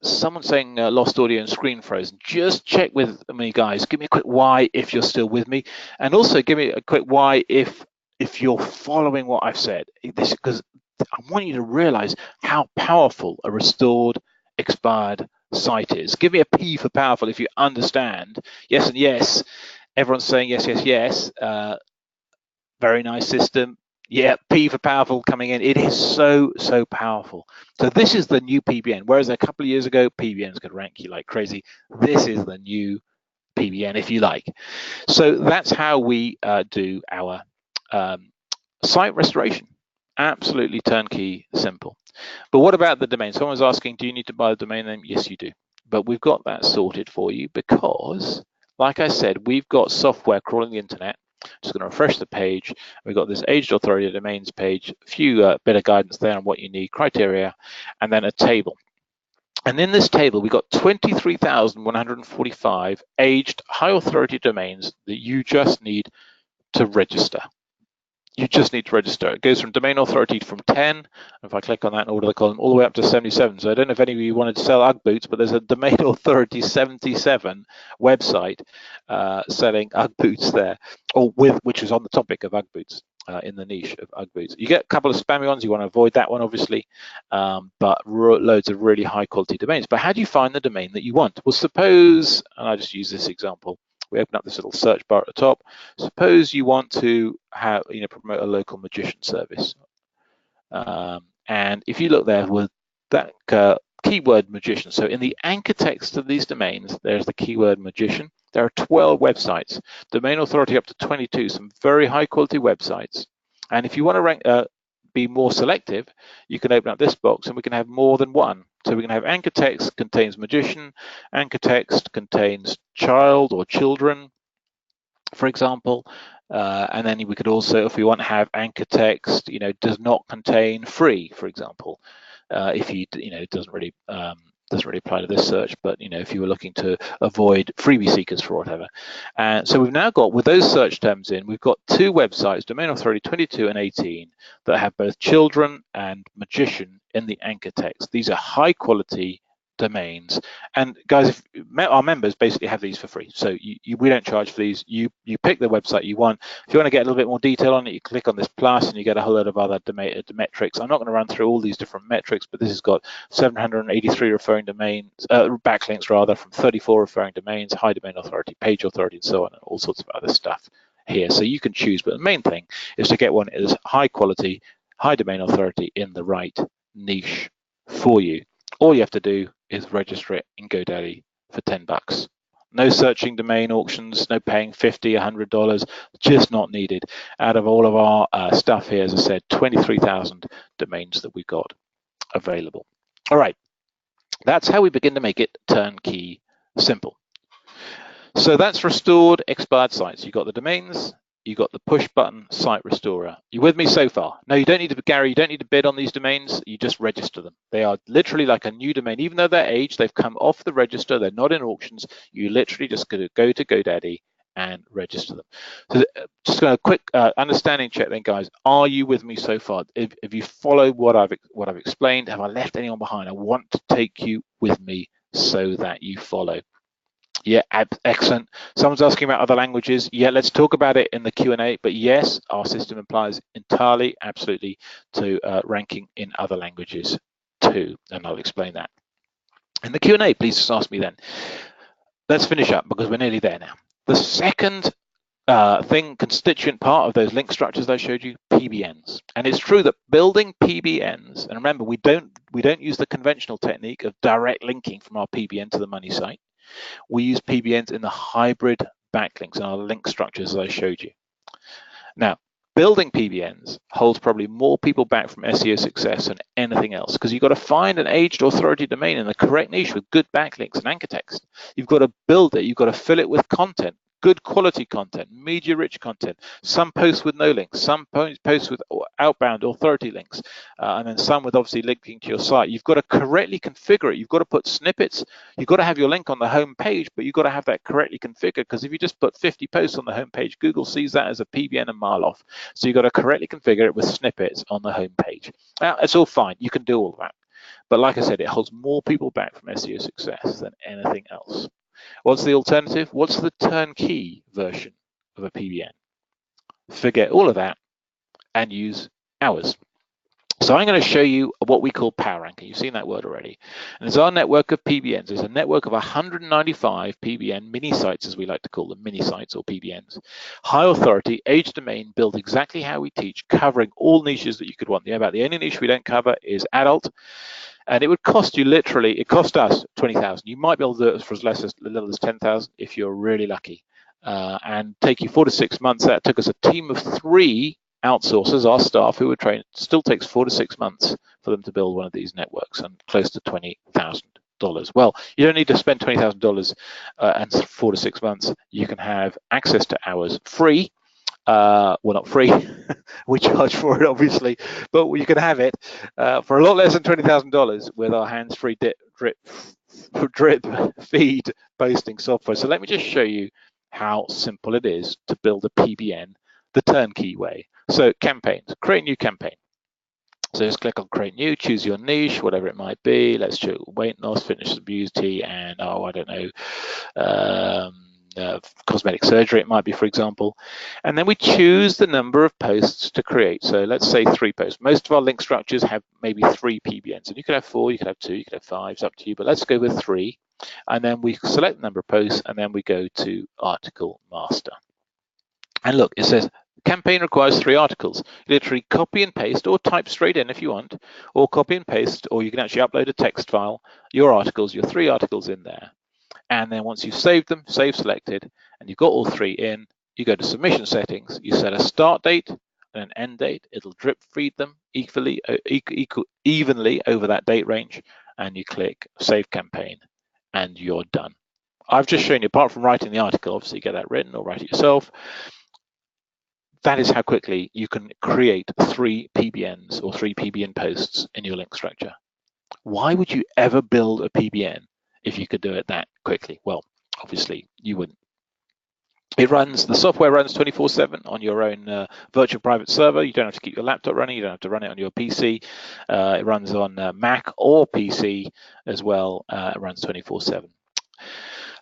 Someone saying lost audio and screen frozen. Just check with me, guys. Give me a quick why if you're still with me, and also give me a quick why if if you're following what I've said, this because I want you to realize how powerful a restored, expired site is. Give me a P for powerful if you understand. Yes and yes. Everyone's saying yes, yes, yes. Very nice system. Yeah, P for powerful coming in. It is so powerful. So this is the new PBN. Whereas a couple of years ago, PBNs could rank you like crazy. This is the new PBN, if you like. So that's how we do our site restoration. Absolutely turnkey, simple. But what about the domain? Someone's asking, do you need to buy the domain name? Yes, you do. But we've got that sorted for you because, like I said, we've got software crawling the internet. Just going to refresh the page. We've got this aged authority domains page, a few bit of guidance there on what you need, criteria, and then a table. And in this table, we've got 23,145 aged high authority domains that you just need to register. You just need to register. It goes from domain authority from 10. If I click on that and order the column, all the way up to 77. So I don't know if any of you wanted to sell Ugg boots, but there's a domain authority 77 website selling Ugg boots there, or which is on the topic of Ugg boots. In the niche of Ugg boots. You get a couple of spammy ones, you want to avoid that one obviously, but loads of really high quality domains. But how do you find the domain that you want? Well, suppose, and I just use this example, we open up this little search bar at the top. Suppose you want to have, promote a local magician service. And if you look there with that keyword magician, so in the anchor text of these domains, there's the keyword magician. There are 12 websites, domain authority up to 22, some very high quality websites. And if you want to rank, be more selective, you can open up this box and we can have more than one. So we can have anchor text contains magician, anchor text contains child or children, for example. And then we could also, if we want to have anchor text, does not contain free, for example. If it doesn't really apply to this search, but if you were looking to avoid freebie seekers for whatever. And so we've now got, with those search terms in, we've got two websites, domain authority 22 and 18, that have both children and magician in the anchor text. These are high quality domains, and guys, our members basically have these for free, so we don't charge for these. You pick the website you want. If you want to get a little bit more detail on it, you click on this plus and you get a whole lot of other metrics. I'm not going to run through all these different metrics, but this has got 783 referring domains, backlinks rather, from 34 referring domains, high domain authority, page authority, and so on, and all sorts of other stuff here. So you can choose, but the main thing is to get one that is high quality, high domain authority in the right niche for you. All you have to do is register it in GoDaddy for 10 bucks. No searching domain auctions, no paying $50, $100, just not needed. Out of all of our stuff here, as I said, 23,000 domains that we've got available. All right, that's how we begin to make it turnkey simple. So that's restored expired sites. You've got the domains, you got the push button site restorer. You with me so far? No, you don't need to, Gary, you don't need to bid on these domains. You just register them. They are literally like a new domain. Even though they're aged, they've come off the register, they're not in auctions. You literally just go to GoDaddy and register them. So just going to quick understanding check then, guys. Are you with me so far? If you follow what I've explained, have I left anyone behind? I want to take you with me so that you follow. Yeah, excellent. Someone's asking about other languages. Yeah, let's talk about it in the Q&A. But yes, our system applies entirely, absolutely, to ranking in other languages too, and I'll explain that. In the Q&A, please just ask me then. Let's finish up because we're nearly there now. The second constituent part of those link structures I showed you, PBNs. And it's true that building PBNs, and remember, we don't use the conventional technique of direct linking from our PBN to the money site. We use PBNs in the hybrid backlinks and our link structures as I showed you. Now, building PBNs holds probably more people back from SEO success than anything else, because you've got to find an aged authority domain in the correct niche with good backlinks and anchor text. You've got to build it. You've got to fill it with content, good quality content, media rich content, some posts with no links, some posts with outbound authority links, and then some with obviously linking to your site. You've got to correctly configure it. You've got to put snippets. You've got to have your link on the home page, but you've got to have that correctly configured, because if you just put 50 posts on the home page, Google sees that as a PBN a mile off. So you've got to correctly configure it with snippets on the home page. Now, it's all fine. You can do all that. But like I said, it holds more people back from SEO success than anything else. What's the alternative? What's the turnkey version of a PBN? Forget all of that. and use ours. So I'm going to show you what we call power ranking. You've seen that word already. And it's our network of PBNs. It's a network of 195 PBN mini sites, as we like to call them, mini sites or PBNs. High authority, age domain, built exactly how we teach, covering all niches that you could want. About the only niche we don't cover is adult. And it would cost you literally, it cost us 20,000. You might be able to do it for as little as 10,000 if you're really lucky. And take you 4 to 6 months. That took us a team of 3 outsourcers, our staff who were trained. It still takes 4 to 6 months for them to build one of these networks, and close to $20,000. Well, you don't need to spend $20,000 and 4 to 6 months. You can have access to ours free. Well, not free. We charge for it, obviously, but you can have it for a lot less than $20,000 with our hands-free drip feed posting software. So let me just show you how simple it is to build a PBN the turnkey way. So campaigns, create new campaign. So just click on create new, choose your niche, whatever it might be. Let's choose weight loss, fitness and beauty, and I don't know, cosmetic surgery it might be, for example. And then we choose the number of posts to create. So let's say 3 posts. Most of our link structures have maybe 3 PBNs, and you could have 4, you could have 2, you could have 5, it's up to you, but let's go with 3. And then we select the number of posts, and then we go to article master. And look, it says campaign requires 3 articles. You literally copy and paste, or type straight in if you want, or copy and paste, or you can actually upload a text file, your articles, your 3 articles in there. And then once you've saved them, save selected, and you've got all 3 in, you go to submission settings, you set a start date and an end date. It'll drip feed them evenly over that date range, and you click save campaign, and you're done. I've just shown you, apart from writing the article, obviously get that written or write it yourself. That is how quickly you can create 3 PBNs or 3 PBN posts in your link structure. Why would you ever build a PBN if you could do it that quickly? Well, obviously you wouldn't. The software runs 24/7 on your own virtual private server. You don't have to keep your laptop running. You don't have to run it on your PC. It runs on Mac or PC as well. It runs 24/7.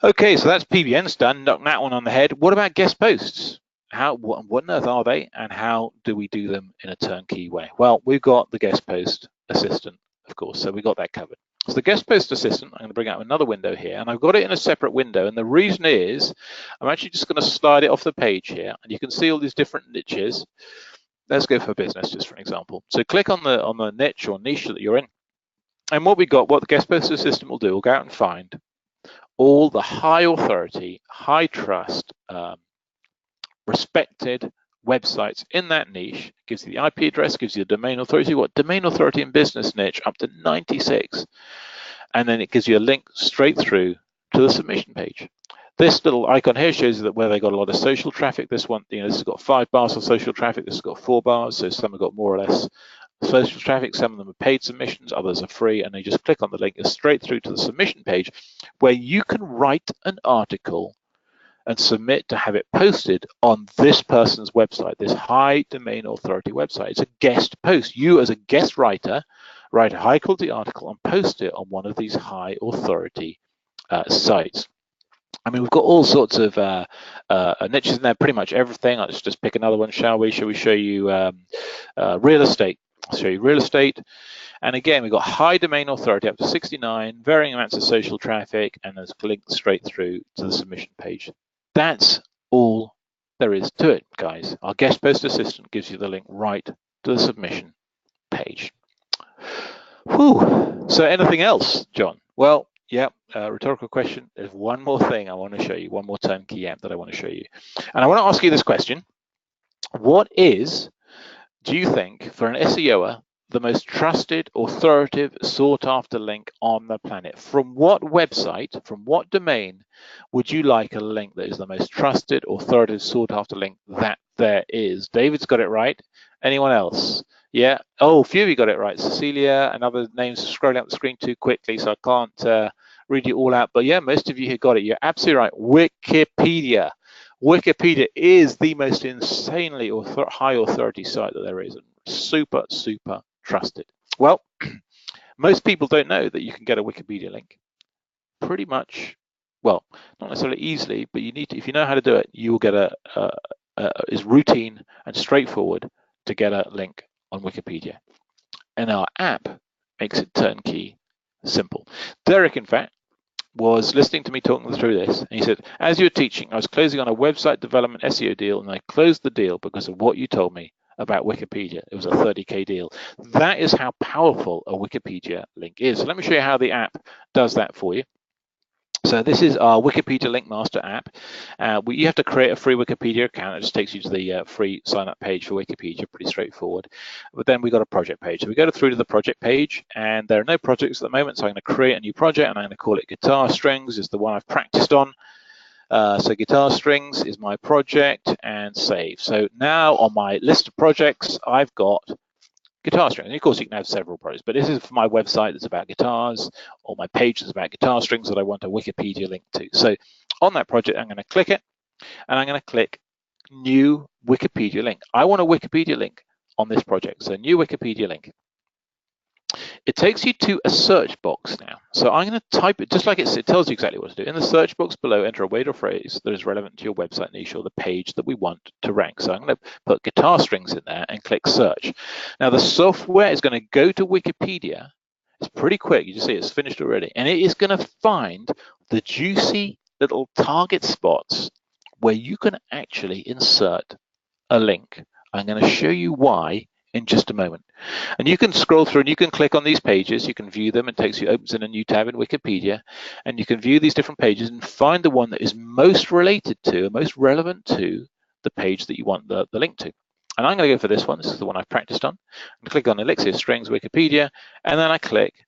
Okay, so that's PBNs done. Knock that one on the head. What about guest posts? What on earth are they, and how do we do them in a turnkey way? Well, we've got the guest post assistant, of course, so we got that covered. So the guest post assistant, I'm going to bring out another window here, and I've got it in a separate window, and the reason is I'm actually just going to slide it off the page here, and you can see all these different niches. Let's go for business, just for an example. So click on the niche or niche that you're in, and what the guest post assistant will do, will go out and find all the high authority, high trust, respected websites in that niche. Gives you the IP address, gives you the domain authority. What domain authority in business niche up to 96, and then it gives you a link straight through to the submission page. This little icon here shows you that where they got a lot of social traffic. This one, this has got 5 bars of social traffic. This has got 4 bars, so some have got more or less social traffic. Some of them are paid submissions, others are free, and they just click on the link, it's straight through to the submission page, where you can write an article and submit to have it posted on this person's website, this high domain authority website. It's a guest post. You as a guest writer, write a high quality article and post it on one of these high authority sites. I mean, we've got all sorts of niches in there, pretty much everything. Let's just pick another one, shall we? Shall we show you real estate? I'll show you real estate. And again, we've got high domain authority up to 69, varying amounts of social traffic, and there's links straight through to the submission page. That's all there is to it, guys. Our guest post assistant gives you the link right to the submission page. Whew. So anything else, John? Well, yeah, rhetorical question. There's one more thing I want to show you, one more turnkey app that I want to show you. And I want to ask you this question. What is, do you think, for an SEOer, the most trusted, authoritative, sought-after link on the planet? From what website, from what domain would you like a link that is the most trusted, authoritative, sought-after link that there is? David's got it right. Anyone else? Yeah. Oh, a few of you got it right. Cecilia and other names scrolling up the screen too quickly, so I can't read you all out. But yeah, most of you who got it, you're absolutely right. Wikipedia. Wikipedia is the most insanely high authority site that there is, and super, super trusted. Well, most people don't know that you can get a Wikipedia link pretty much, well, not necessarily easily, but you need to, if you know how to do it, you will get is routine and straightforward to get a link on Wikipedia. And our app makes it turnkey simple. Derek, in fact, was listening to me talking through this, and he said, as you were teaching, I was closing on a website development SEO deal, and I closed the deal because of what you told me about Wikipedia. It was a 30K deal. That is how powerful a Wikipedia link is. So let me show you how the app does that for you. So this is our Wikipedia Link Master app. You have to create a free Wikipedia account. It just takes you to the free sign-up page for Wikipedia, pretty straightforward. But then we got a project page. So we go through to the project page, and there are no projects at the moment, so I'm going to create a new project, and I'm going to call it Guitar Strings. Is the one I've practiced on. So Guitar Strings is my project, and save. So now on my list of projects, I've got guitar strings. And of course, you can have several projects, but this is for my website that's about guitars, or my page that's about guitar strings that I want a Wikipedia link to. So on that project, I'm going to click it, and I'm going to click New Wikipedia Link. I want a Wikipedia link on this project, so New Wikipedia Link. It takes you to a search box now. So I'm going to type it, just like it tells you exactly what to do. In the search box below, enter a word or phrase that is relevant to your website niche or the page that we want to rank. So I'm going to put guitar strings in there and click search. Now the software is going to go to Wikipedia. It's pretty quick. You just see it's finished already. And it is going to find the juicy little target spots where you can actually insert a link. I'm going to show you why in just a moment. And you can scroll through and you can click on these pages, you can view them, it opens in a new tab in Wikipedia, and you can view these different pages and find the one that is most related to, most relevant to the page that you want the link to. And I'm going to go for this one. This is the one I've practiced on. I click on Elixir Strings Wikipedia, and then I click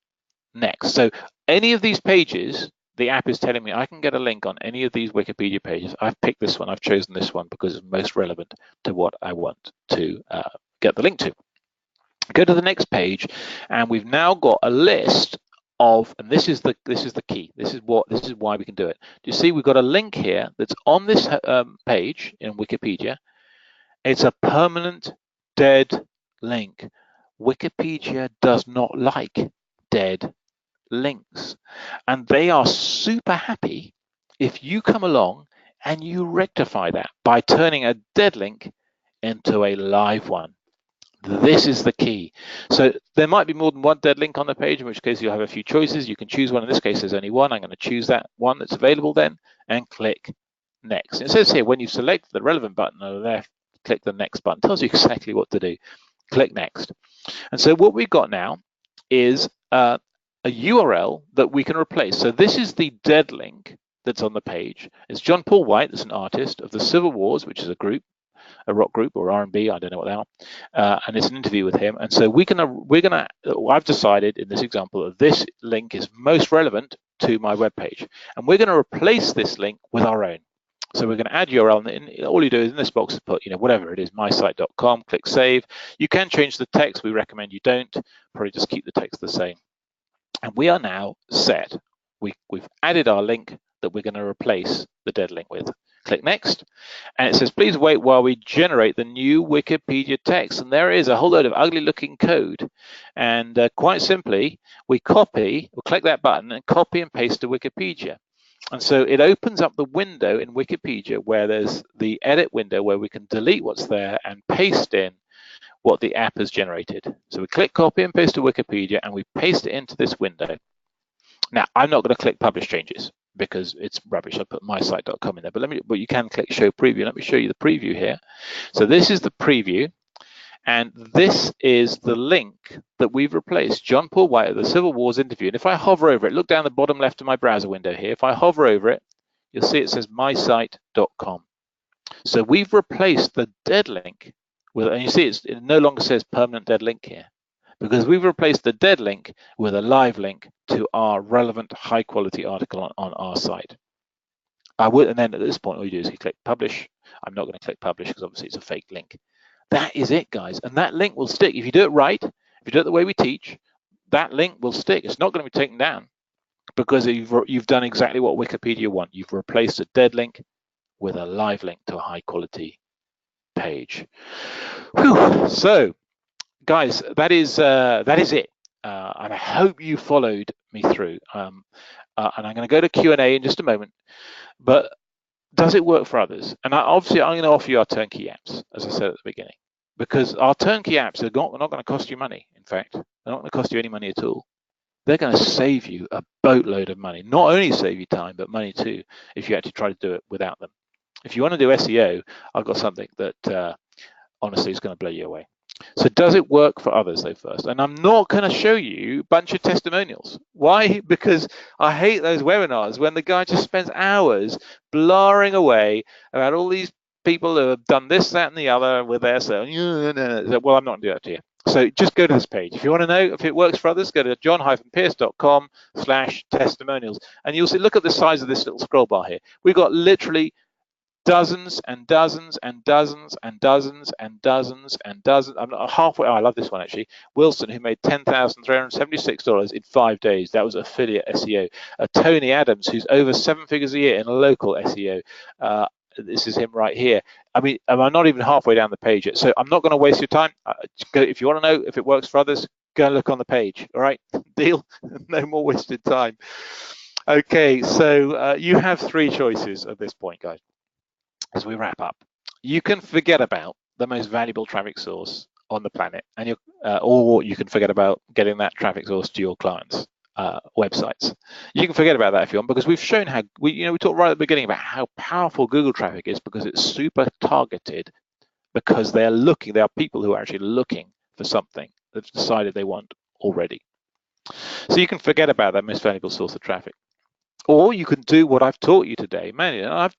Next. So any of these pages, the app is telling me I can get a link on any of these Wikipedia pages. I've picked this one. I've chosen this one because it's most relevant to what I want to get the link to. Go to the next page, and we've now got a list of, and this is the key. This is why we can do it. Do you see we've got a link here that's on this page in Wikipedia? It's a permanent dead link. Wikipedia does not like dead links, and they are super happy if you come along and you rectify that by turning a dead link into a live one. This is the key. So there might be more than one dead link on the page, in which case you'll have a few choices. You can choose one. In this case, there's only one. I'm going to choose that one that's available then and click Next. It says here, when you select the relevant button on the left, click the Next button. It tells you exactly what to do. Click Next. And so what we've got now is a URL that we can replace. So this is the dead link that's on the page. It's John Paul White, that's an artist of the Civil Wars, which is a group, a rock group or R&B, I don't know what they are, and it's an interview with him. And so I've decided in this example that this link is most relevant to my web page, and we're going to replace this link with our own. So we're going to add URL, and all you do is in this box is put, whatever it is, mysite.com, click save. You can change the text. We recommend you don't. Probably just keep the text the same. And we are now set. We've added our link that we're going to replace the dead link with. Click Next, and it says, please wait while we generate the new Wikipedia text. And there is a whole load of ugly looking code. And quite simply, we'll click that button and copy and paste to Wikipedia. And so it opens up the window in Wikipedia where there's the edit window where we can delete what's there and paste in what the app has generated. So we click copy and paste to Wikipedia, and we paste it into this window. Now, I'm not going to click publish changes because it's rubbish. I put mysite.com in there, but you can click show preview. Let me show you the preview here. So this is the preview, and this is the link that we've replaced. John Paul White of the Civil Wars interview. And if I hover over it, look down the bottom left of my browser window here. If I hover over it, you'll see it says mysite.com. So we've replaced the dead link with, and you see it no longer says permanent dead link here, because we've replaced the dead link with a live link to our relevant high quality article on our site. And then at this point, all you do is you click publish. I'm not going to click publish because obviously it's a fake link. That is it, guys. And that link will stick. If you do it right, if you do it the way we teach, that link will stick. It's not going to be taken down because you've done exactly what Wikipedia want. You've replaced a dead link with a live link to a high quality page. Whew. So, guys, that is it. And I hope you followed me through. And I'm going to go to Q&A in just a moment. But does it work for others? And obviously, I'm going to offer you our turnkey apps, as I said at the beginning. because our turnkey apps are not going to cost you money. In fact, they're not going to cost you any money at all. They're going to save you a boatload of money. Not only save you time, but money too, if you actually try to do it without them. If you want to do SEO, I've got something that honestly is going to blow you away. So does it work for others though first? And I'm not going to show you a bunch of testimonials. Why? Because I hate those webinars when the guy just spends hours blaring away about all these people who have done this, that, and the other with their so well, I'm not going to do that to you. So just go to this page. If you want to know if it works for others, go to john-pierce.com/testimonials. And you'll see, look at the size of this little scroll bar here. We've got literally dozens and dozens and dozens and dozens and dozens and dozens. I'm not halfway. Oh, I love this one actually. Wilson, who made $10,376 in 5 days. That was affiliate SEO. Tony Adams, who's over 7 figures a year in local SEO. This is him right here. I mean, I'm not even halfway down the page yet, so I'm not going to waste your time. If you want to know if it works for others, go and look on the page. All right, deal. No more wasted time. Okay, so you have 3 choices at this point, guys. As we wrap up, you can forget about the most valuable traffic source on the planet, and or you can forget about getting that traffic source to your clients' websites. You can forget about that if you want, because we've shown how we talked right at the beginning about how powerful Google traffic is, because it's super targeted, because there are people who are actually looking for something they've decided they want already. So you can forget about that most valuable source of traffic. Or you can do what I've taught you today. Man, I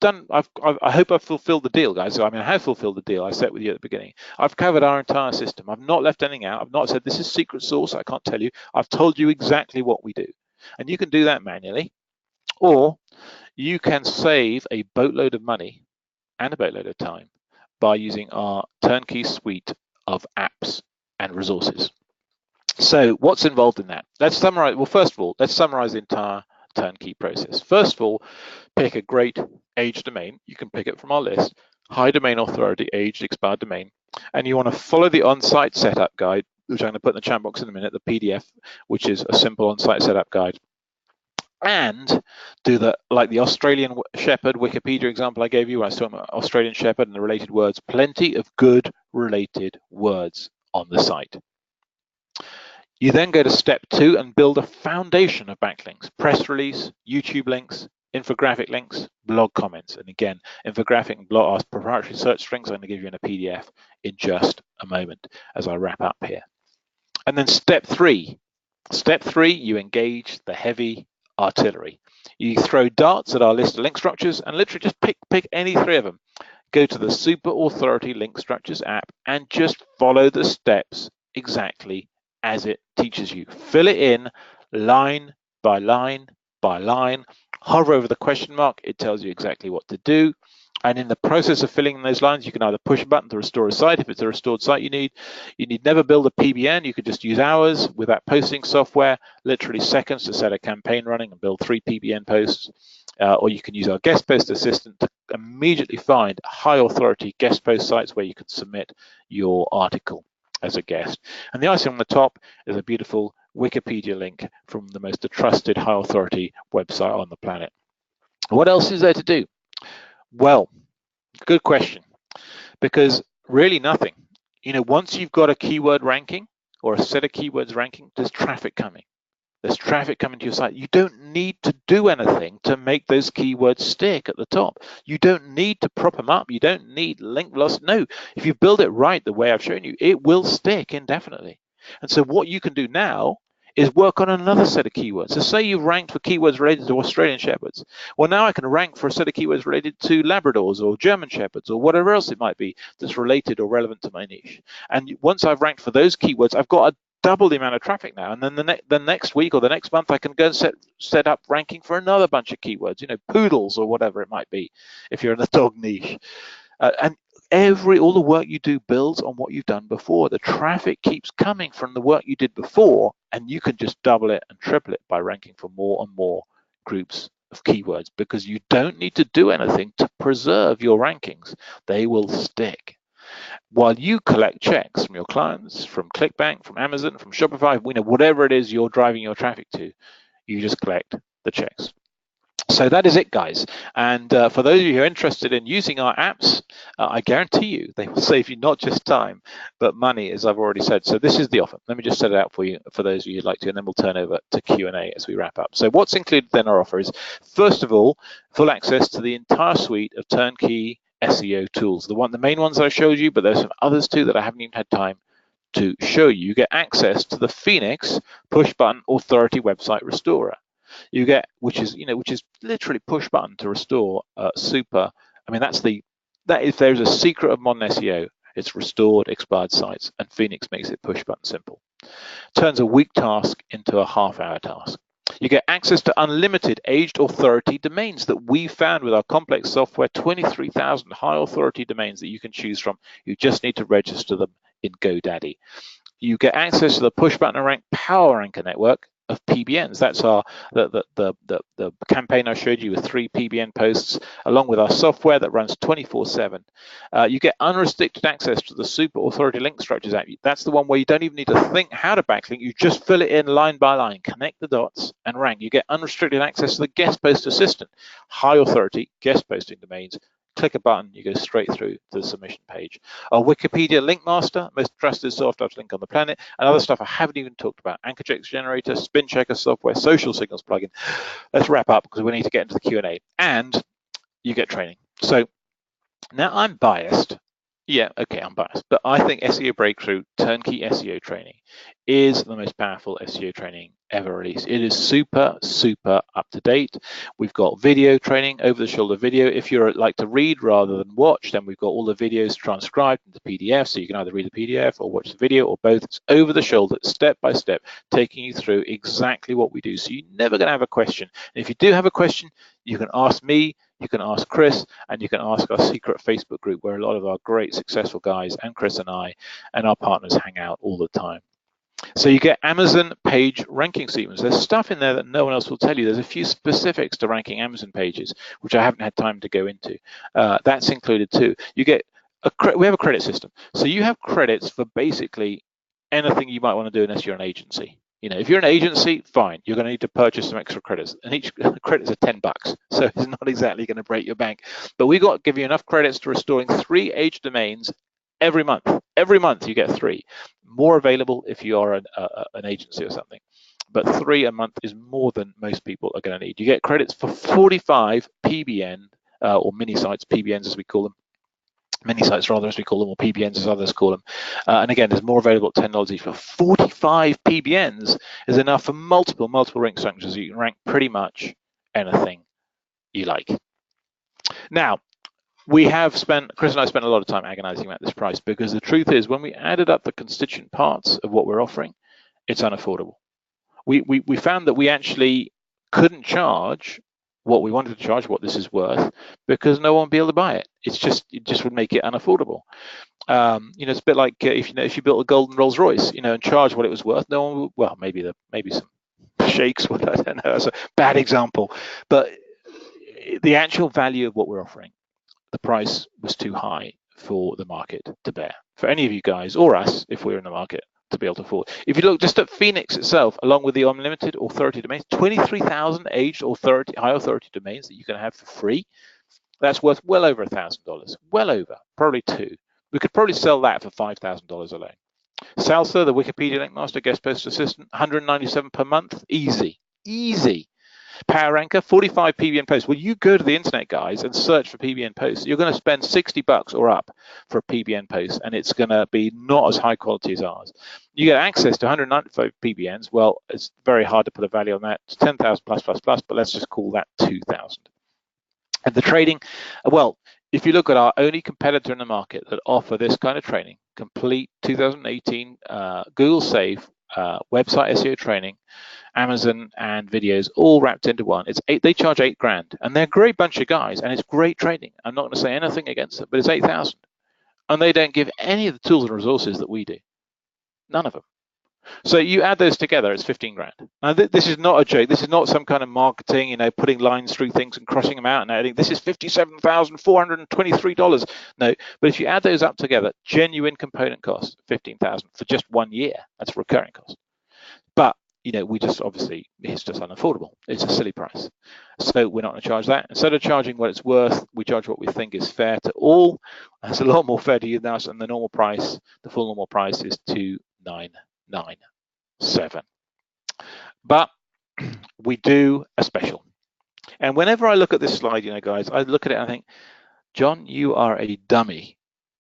hope I've fulfilled the deal, guys. So, I mean, I have fulfilled the deal I set with you at the beginning. I've covered our entire system. I've not left anything out. I've not said this is secret sauce, I can't tell you. I've told you exactly what we do. And you can do that manually. Or you can save a boatload of money and a boatload of time by using our turnkey suite of apps and resources. So what's involved in that? Let's summarize. Well, first of all, let's summarize the entire turnkey process. First of all, pick a great aged domain. You can pick it from our list. High domain authority, aged, expired domain. And you want to follow the on-site setup guide, which I'm going to put in the chat box in a minute, the PDF, which is a simple on-site setup guide. And do like the Australian Shepherd Wikipedia example I gave you, when I was talking about Australian Shepherd and the related words, plenty of good related words on the site. You then go to step 2 and build a foundation of backlinks, press release, YouTube links, infographic links, blog comments. And again, infographic and blog are proprietary search strings. I'm going to give you in a PDF in just a moment as I wrap up here. And then step 3. Step 3, you engage the heavy artillery. You throw darts at our list of link structures and literally just pick any 3 of them. Go to the Super Authority Link Structures app and just follow the steps exactly as it teaches you. Fill it in line by line by line. Hover over the question mark. It tells you exactly what to do. And in the process of filling in those lines, you can either push a button to restore a site if it's a restored site you need. You need never build a PBN. You could just use hours with that posting software, literally seconds to set a campaign running and build 3 PBN posts. Or you can use our guest post assistant to immediately find high authority guest post sites where you can submit your article as a guest. And the icing on the top is a beautiful Wikipedia link from the most trusted high authority website on the planet. What else is there to do? Well, good question, because really nothing. Once you've got a keyword ranking or a set of keywords ranking, there's traffic coming. There's traffic coming to your site. You don't need to do anything to make those keywords stick at the top. You don't need to prop them up. You don't need link velocity. No, if you build it right the way I've shown you, it will stick indefinitely. And so what you can do now is work on another set of keywords. So say you've ranked for keywords related to Australian Shepherds. Well, now I can rank for a set of keywords related to Labradors or German Shepherds or whatever else it might be that's related or relevant to my niche. And once I've ranked for those keywords, I've got a double the amount of traffic now, and then the next week or the next month I can go and set up ranking for another bunch of keywords, poodles or whatever it might be if you're in the dog niche. And all the work you do builds on what you've done before. The traffic keeps coming from the work you did before, and you can just double it and triple it by ranking for more and more groups of keywords, because you don't need to do anything to preserve your rankings. They will stick. While you collect checks from your clients, from ClickBank, from Amazon, from Shopify, whatever it is you're driving your traffic to, you just collect the checks. So that is it, guys. And for those of you who are interested in using our apps, I guarantee you they will save you not just time, but money, as I've already said. So this is the offer. Let me just set it out for you, for those of you who'd like to, and then we'll turn over to Q&A as we wrap up. So what's included in our offer is, first of all, full access to the entire suite of turnkey SEO tools. The main ones that I showed you, but there's some others too that I haven't even had time to show you. You get access to the Phoenix push button authority website restorer. You get, which is literally push button to restore super. I mean, that is, there's a secret of modern SEO. It's restored expired sites, and Phoenix makes it push button simple. Turns a week task into a half-hour task. You get access to unlimited aged authority domains that we found with our complex software, 23,000 high authority domains that you can choose from. You just need to register them in GoDaddy. You get access to the push button rank power ranker network of PBNs. That's the campaign I showed you with 3 PBN posts, along with our software that runs 24/7. You get unrestricted access to the Super Authority Link Structures app. That's the one where you don't even need to think how to backlink. You just fill it in line by line, connect the dots, and rank. You get unrestricted access to the Guest Post Assistant, high authority guest posting domains. Click a button, you go straight through to the submission page. Our Wikipedia Link Master, most trusted soft link on the planet, and other stuff I haven't even talked about. Anchor generator, spin checker software, social signals plugin. Let's wrap up because we need to get into the Q&A. And you get training. So now I'm biased. Yeah, okay, I'm biased. But I think SEO Breakthrough Turnkey SEO training is the most powerful SEO training ever released. It is super, super up to date. We've got video training, over the shoulder video. If you like to read rather than watch, then we've got all the videos transcribed into PDF, so you can either read the PDF or watch the video or both. It's over the shoulder, step by step, taking you through exactly what we do. So you're never going to have a question. And if you do have a question, you can ask me, you can ask Chris, and you can ask our secret Facebook group where a lot of our great successful guys and Chris and I and our partners hang out all the time. So you get Amazon page ranking sequence. There's stuff in there that no one else will tell you. There's a few specifics to ranking Amazon pages, which I haven't had time to go into. That's included too. You get we have a credit system. So you have credits for basically anything you might want to do unless you're an agency. You know, if you're an agency, fine, you're going to need to purchase some extra credits, and each credits are $10, so it's not exactly going to break your bank. But we got to give you enough credits to restoring 3 aged domains every month. Every month you get 3. More available if you are an agency or something, but 3 a month is more than most people are going to need. You get credits for 45 PBN or mini sites, PBNs as we call them. Mini sites rather, as we call them, or PBNs as others call them. And again, there's more available at $10 each. For 45 PBNs is enough for multiple rank structures. You can rank pretty much anything you like. Now, Chris and I spent a lot of time agonizing about this price, because the truth is, when we added up the constituent parts of what we're offering, it's unaffordable. We found that we actually couldn't charge what we wanted to charge, what this is worth, because no one would be able to buy it. It just would make it unaffordable. It's a bit like if you built a golden Rolls Royce, and charge what it was worth, no one would, well, maybe some sheikhs would, I don't know, that's a bad example, but the actual value of what we're offering, the price was too high for the market to bear, for any of you guys or us, if we're in the market, to be able to afford. If you look just at Phoenix itself, along with the unlimited authority domains, 23,000 aged high authority domains that you can have for free, that's worth well over $1,000, well over, probably 2. We could probably sell that for $5,000 alone. Salsa, the Wikipedia Link Master Guest Post Assistant, $197 per month, easy. Power Ranker, 45 PBN posts. Well, you go to the internet, guys, and search for PBN posts. You're going to spend $60 or up for a PBN post, and it's going to be not as high quality as ours. You get access to 195 PBNs. Well, it's very hard to put a value on that. It's 10,000 plus, but let's just call that 2,000. And the trading, well, if you look at our only competitor in the market that offer this kind of training, complete 2018 Google Safe website SEO training, Amazon and videos all wrapped into one. They charge $8,000, and they're a great bunch of guys, and it's great training. I'm not going to say anything against it, but it's $8,000, and they don't give any of the tools and resources that we do. None of them. So you add those together, it's $15,000. Now this is not a joke. This is not some kind of marketing, putting lines through things and crossing them out and adding. This is $57,423. No, but if you add those up together, genuine component cost, $15,000 for just 1 year. That's recurring cost. But we just obviously, it's just unaffordable. It's a silly price. So we're not going to charge that. Instead of charging what it's worth, we charge what we think is fair to all. That's a lot more fair to you than us. And the normal price, the full normal price is $2,997. But we do a special. And whenever I look at this slide, guys, I look at it and I think, John, you are a dummy,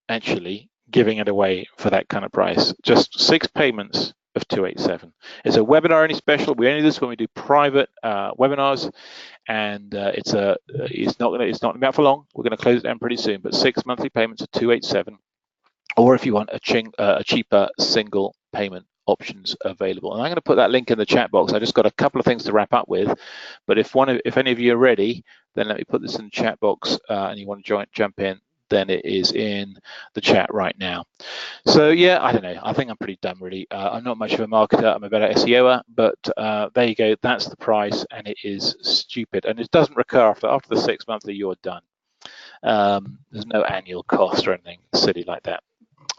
actually, giving it away for that kind of price. Just 6 payments of $287. It's a webinar only special. We only do this when we do private webinars, and it's not going to be out for long. We're going to close it down pretty soon. But 6 monthly payments of $287, or if you want a cheaper single payment options available. And I'm going to put that link in the chat box. I just got a couple of things to wrap up with, but if any of you are ready, then let me put this in the chat box, and you want to jump in, then it is in the chat right now. So yeah, I don't know. I think I'm pretty dumb, really. I'm not much of a marketer. I'm a better SEOer, but there you go. That's the price, and it is stupid. And it doesn't recur after the 6 monthly. You're done. There's no annual cost or anything silly like that.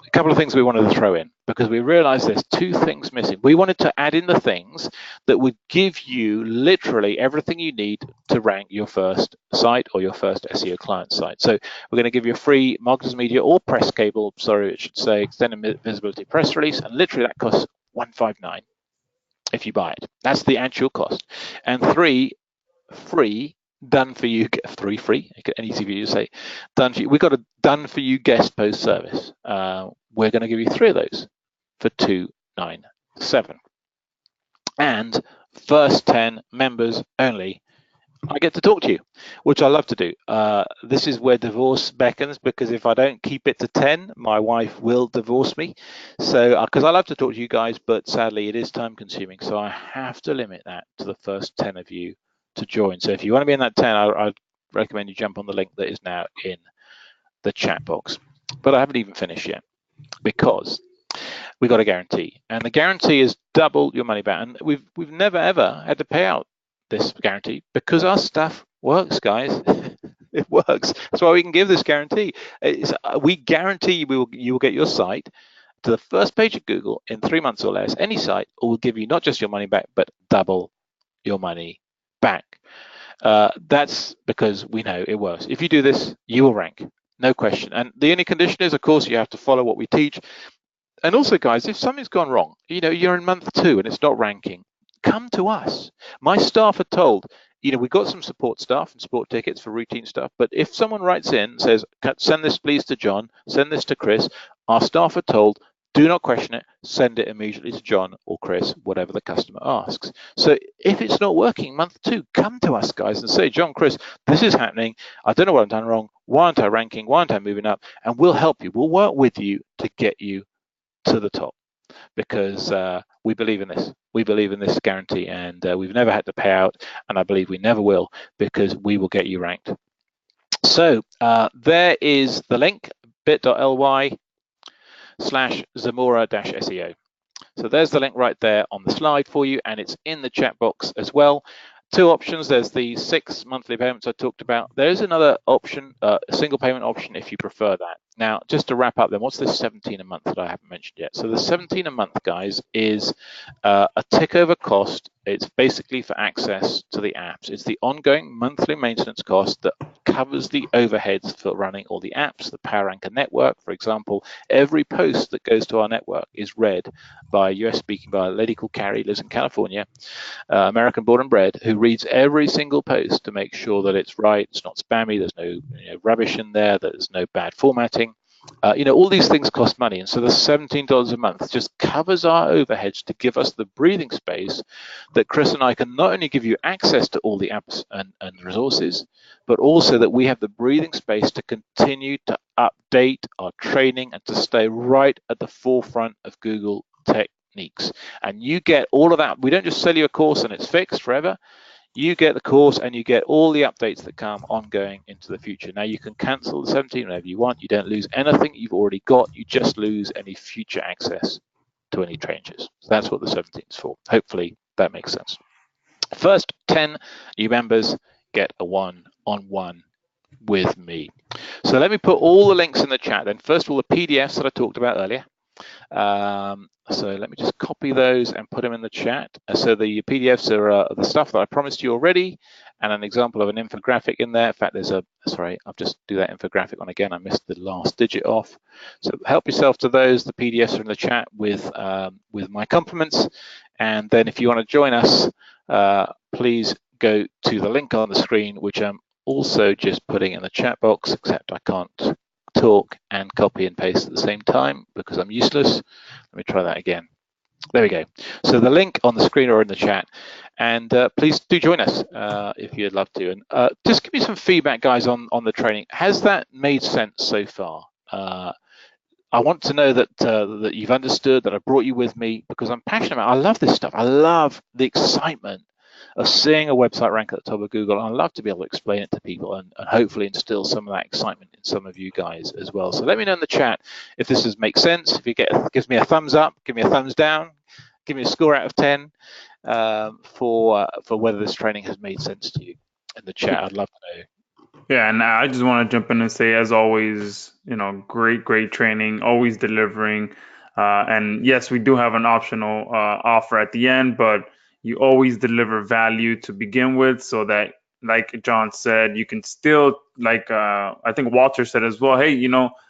A couple of things we wanted to throw in, because we realized there's 2 things missing. We wanted to add in the things that would give you literally everything you need to rank your first site or your first SEO client site. So we're going to give you a free Marketers Media or press cable, sorry, it should say extended visibility press release, and literally that costs $159 if you buy it. That's the actual cost. And 3 free done for you, 3 free, easy for you to say, done for you. We've got a done for you guest post service. We're going to give you 3 of those for $297. And first 10 members only, I get to talk to you, which I love to do. This is where divorce beckons, because if I don't keep it to 10, my wife will divorce me. So, because I love to talk to you guys, but sadly it is time consuming. So I have to limit that to the first 10 of you to join. So if you want to be in that 10, I'd recommend you jump on the link that is now in the chat box. But I haven't even finished yet, because we got a guarantee, and the guarantee is double your money back. And we've never ever had to pay out this guarantee, because our stuff works, guys. It works. That's why we can give this guarantee. We guarantee you will get your site to the first page of Google in 3 months or less. Any site will give you not just your money back, but double your money back. That's because we know it works. If you do this, you will rank, no question. And the only condition is, of course, you have to follow what we teach. And also, guys, if something's gone wrong, you're in month 2 and it's not ranking, come to us. My staff are told, we've got some support staff and support tickets for routine stuff, but if someone writes in and says, send this please to John, send this to Chris, our staff are told, do not question it, send it immediately to John or Chris, whatever the customer asks. So if it's not working month 2, come to us, guys, and say, John, Chris, this is happening. I don't know what I've done wrong. Why aren't I ranking? Why aren't I moving up? And we'll help you. We'll work with you to get you to the top, because we believe in this. We believe in this guarantee, and we've never had to pay out, and I believe we never will, because we will get you ranked. So there is the link, bit.ly/Zamora-SEO. So there's the link right there on the slide for you, and it's in the chat box as well. 2 options. There's the 6 monthly payments I talked about. There's another option, a single payment option, if you prefer that. Now, just to wrap up then, what's this 17 a month that I haven't mentioned yet? So the 17 a month, guys, is a tick over cost. It's basically for access to the apps. It's the ongoing monthly maintenance cost that covers the overheads for running all the apps, the Power Anchor network. For example, every post that goes to our network is read by a US speaking by a lady called Carrie, lives in California, American born and bred, who reads every single post to make sure that it's right, it's not spammy, there's no rubbish in there, there's no bad formatting. All these things cost money, and so the $17 a month just covers our overheads to give us the breathing space that Chris and I can not only give you access to all the apps and resources, but also that we have the breathing space to continue to update our training and to stay right at the forefront of Google techniques. And you get all of that. We don't just sell you a course and it's fixed forever. You get the course and you get all the updates that come ongoing into the future. Now, you can cancel the 17 whenever you want. You don't lose anything you've already got. You just lose any future access to any changes. So that's what the 17 is for. Hopefully that makes sense. First 10 new members get a one-on-one with me. So let me put all the links in the chat then. First of all, the PDFs that I talked about earlier. So let me just copy those and put them in the chat. So the PDFs are the stuff that I promised you already, and an example of an infographic in there. In fact, sorry, I'll just do that infographic one again. I missed the last digit off. So help yourself to those. The PDFs are in the chat with my compliments. And then if you want to join us, please go to the link on the screen, which I'm also just putting in the chat box, except I can't talk and copy and paste at the same time because I'm useless. Let me try that again. There we go. So the link on the screen or in the chat, and please do join us if you'd love to. And just give me some feedback, guys, on the training. Has that made sense so far? I want to know that that you've understood, that I brought you with me, because I'm passionate about it. I love this stuff. I love the excitement of seeing a website rank at the top of Google. And I love to be able to explain it to people and hopefully instill some of that excitement in some of you guys as well. So let me know in the chat if this makes sense. If you gives me a thumbs up, give me a thumbs down, give me a score out of 10 for whether this training has made sense to you in the chat. I'd love to know. Yeah, and I just want to jump in and say, as always, great training, always delivering. And yes, we do have an optional offer at the end, but you always deliver value to begin with, so that, like John said, you can still, like I think Walter said as well, hey,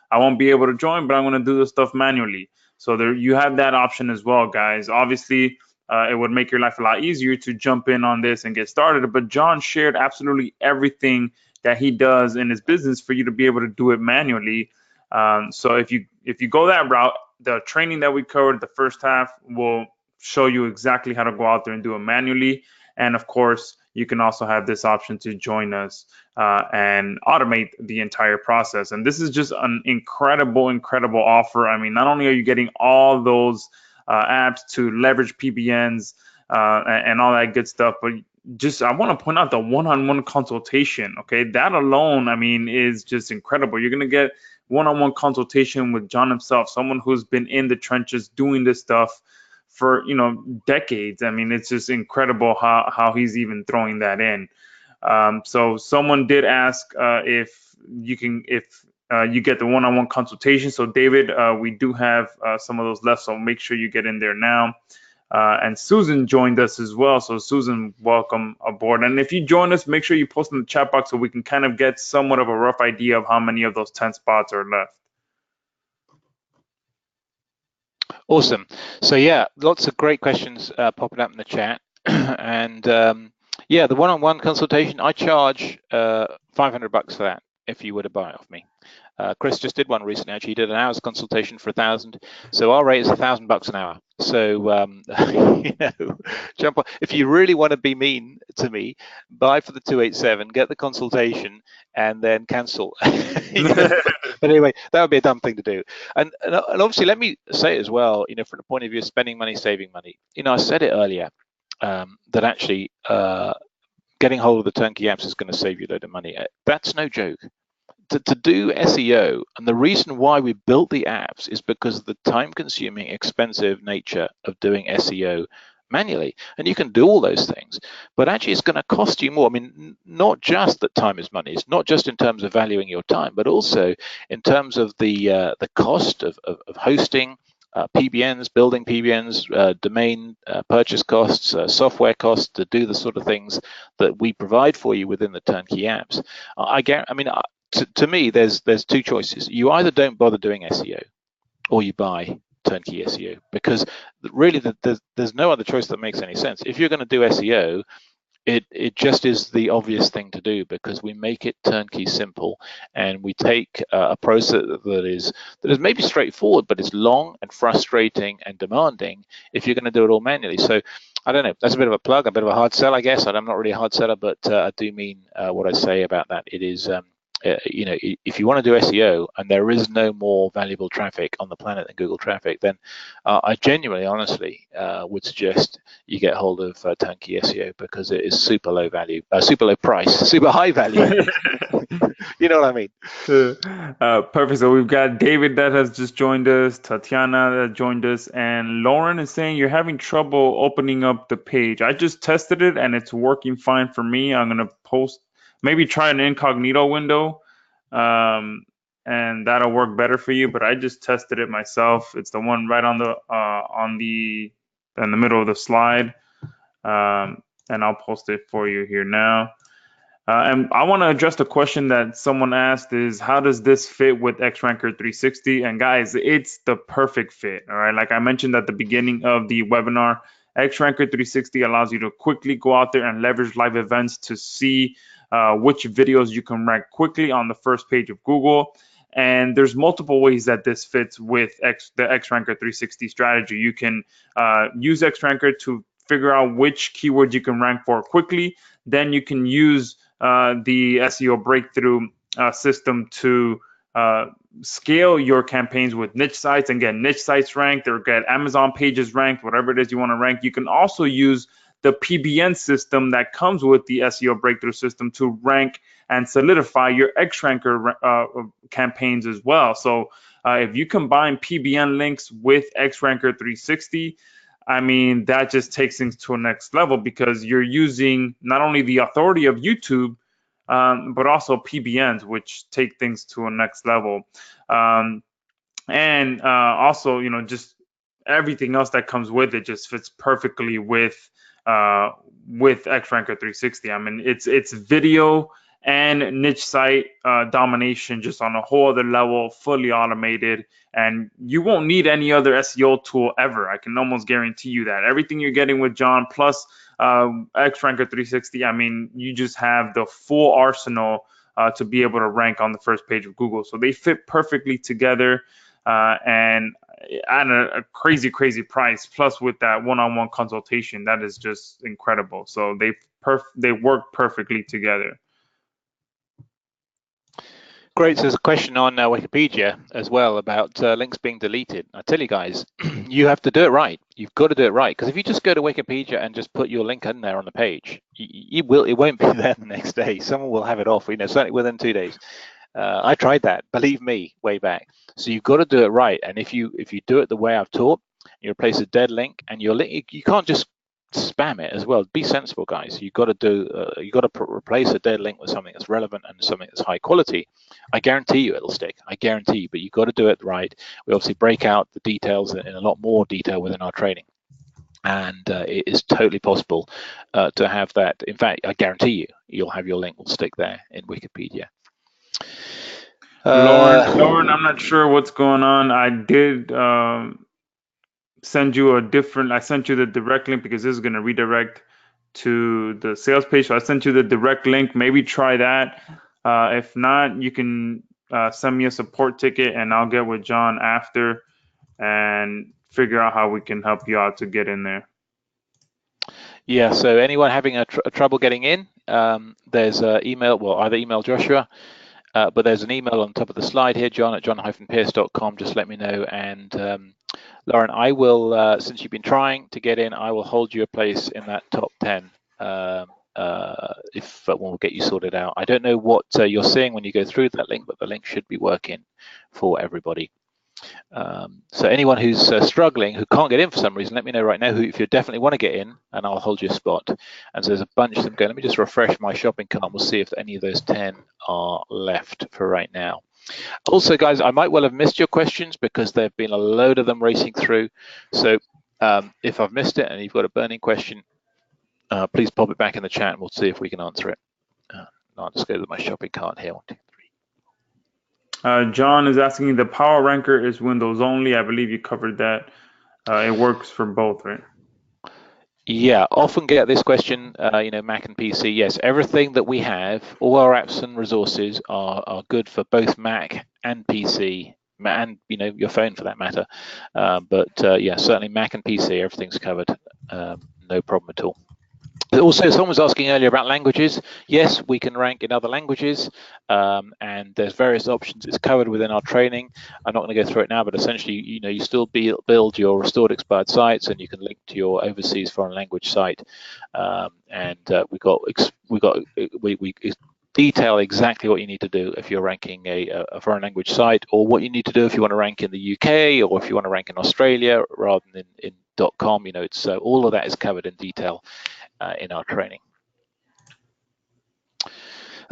I won't be able to join, but I'm going to do the stuff manually. So there, you have that option as well, guys. Obviously, it would make your life a lot easier to jump in on this and get started. But John shared absolutely everything that he does in his business for you to be able to do it manually. So if you go that route, the training that we covered the first half will show you exactly how to go out there and do it manually. And of course, you can also have this option to join us and automate the entire process. And this is just an incredible offer. I mean, not only are you getting all those apps to leverage PBNs and all that good stuff, but I want to point out the one-on-one consultation. Okay, that alone, I mean, is just incredible. You're gonna get one-on-one consultation with John himself, someone who's been in the trenches doing this stuff for decades. I mean, it's just incredible how he's even throwing that in. So someone did ask if you get the one-on-one consultation. So David, we do have some of those left, so make sure you get in there now. And Susan joined us as well. So Susan, welcome aboard. And if you join us, make sure you post in the chat box so we can kind of get somewhat of a rough idea of how many of those 10 spots are left. Awesome. So yeah, lots of great questions popping up in the chat. And yeah, the one-on-one consultation, I charge $500 for that if you were to buy it off me. Chris just did one recently. Actually, he did an hour's consultation for $1,000. So our rate is $1,000 an hour. So jump on. If you really want to be mean to me, buy for the 287, get the consultation, and then cancel. But anyway, that would be a dumb thing to do. And obviously, let me say as well, from the point of view of spending money, saving money. I said it earlier that actually getting hold of the Turn-Key apps is going to save you a load of money. That's no joke. To do SEO, and the reason why we built the apps is because of the time-consuming, expensive nature of doing SEO manually. And you can do all those things, but actually it's going to cost you more. I mean, not just that time is money. It's not just in terms of valuing your time, but also in terms of the cost of hosting, PBNs, building PBNs, domain purchase costs, software costs to do the sort of things that we provide for you within the Turn-Key apps. To me, there's two choices. You either don't bother doing SEO, or you buy Turn-Key SEO, because really there's no other choice that makes any sense. If you're going to do SEO, it just is the obvious thing to do, because we make it turnkey simple, and we take a process that is maybe straightforward, but it's long and frustrating and demanding if you're going to do it all manually. So I don't know, that's a bit of a plug, a bit of a hard sell, I guess. I'm not really a hard seller, but I do mean what I say about that. It is if you want to do SEO and there is no more valuable traffic on the planet than Google traffic, then I genuinely, honestly would suggest you get hold of Turn-Key SEO, because it is super low value, super low price, super high value. You know what I mean? Perfect. So we've got David that has just joined us, Tatiana that joined us, and Lauren is saying you're having trouble opening up the page. I just tested it and it's working fine for me. I'm going to maybe try an incognito window. and that'll work better for you. But I just tested it myself. It's the one right on the in the middle of the slide, and I'll post it for you here now. And I want to address the question that someone asked is, how does this fit with XRanker 360? And guys, it's the perfect fit. All right. Like I mentioned at the beginning of the webinar, XRanker 360 allows you to quickly go out there and leverage live events to see which videos you can rank quickly on the first page of Google. And there's multiple ways that this fits with the XRanker 360 strategy. You can use XRanker to figure out which keywords you can rank for quickly. Then you can use the SEO breakthrough system to scale your campaigns with niche sites and get niche sites ranked or get Amazon pages ranked, whatever it is you want to rank. You can also use the PBN system that comes with the SEO breakthrough system to rank and solidify your XRanker campaigns as well. So if you combine PBN links with XRanker 360, I mean, that just takes things to a next level because you're using not only the authority of YouTube, but also PBNs, which take things to a next level. And also, you know, just everything else that comes with it just fits perfectly with XRanker 360. I mean, it's video and niche site domination just on a whole other level, fully automated, and you won't need any other SEO tool ever. I can almost guarantee you that. Everything you're getting with John plus XRanker 360, I mean, you just have the full arsenal to be able to rank on the first page of Google. So they fit perfectly together, and at a crazy price, plus with that one-on-one consultation, that is just incredible. So they work perfectly together. Great. So there's a question on Wikipedia as well about links being deleted. I tell you guys, you have to do it right. You've got to do it right, because if you just go to Wikipedia and just put your link in there on the page, it won't be there the next day. Someone will have it off, you know, certainly within 2 days. I tried that, believe me, way back. So you've got to do it right. And if you do it the way I've taught, you replace a dead link, and your link, you can't just spam it as well. Be sensible, guys. You've got to replace a dead link with something that's relevant and something that's high quality. I guarantee you it'll stick. I guarantee you, but you've got to do it right. We obviously break out the details in a lot more detail within our training, and it is totally possible to have that. In fact, I guarantee you'll have your link will stick there in Wikipedia. Lauren, I'm not sure what's going on. I did send you I sent you the direct link because this is going to redirect to the sales page. So I sent you the direct link. Maybe try that. If not, you can send me a support ticket and I'll get with John after and figure out how we can help you out to get in there. Yeah, so anyone having a trouble getting in, there's an email, well, either email Joshua, but there's an email on top of the slide here, John at john-pierce.com. Just let me know. And Lauren, I will, since you've been trying to get in, I will hold you a place in that top 10 if we'll get you sorted out. I don't know what you're seeing when you go through that link, but the link should be working for everybody. So anyone who's struggling, who can't get in for some reason, let me know right now if you definitely want to get in, and I'll hold you a spot. And so there's a bunch of them going. Let me just refresh my shopping cart. We'll see if any of those 10 are left for right now. Also, guys, I might well have missed your questions because there have been a load of them racing through. So if I've missed it and you've got a burning question, please pop it back in the chat and we'll see if we can answer it. I'll just go to my shopping cart here. 1, 2, 3. John is asking, the Power Ranker is Windows only. I believe you covered that. It works for both, right? Yeah, often get this question, you know, Mac and PC. Yes, everything that we have, all our apps and resources are good for both Mac and PC, and, you know, your phone for that matter. But yeah, certainly Mac and PC, everything's covered. No problem at all. Also, someone was asking earlier about languages. Yes, we can rank in other languages, and there's various options. It's covered within our training. I'm not going to go through it now, but essentially, you know, you still build your restored expired sites, and you can link to your overseas foreign language site. And we detail exactly what you need to do if you're ranking a foreign language site, or what you need to do if you want to rank in the UK, or if you want to rank in Australia rather than in .com. You know, it's all of that is covered in detail in our training.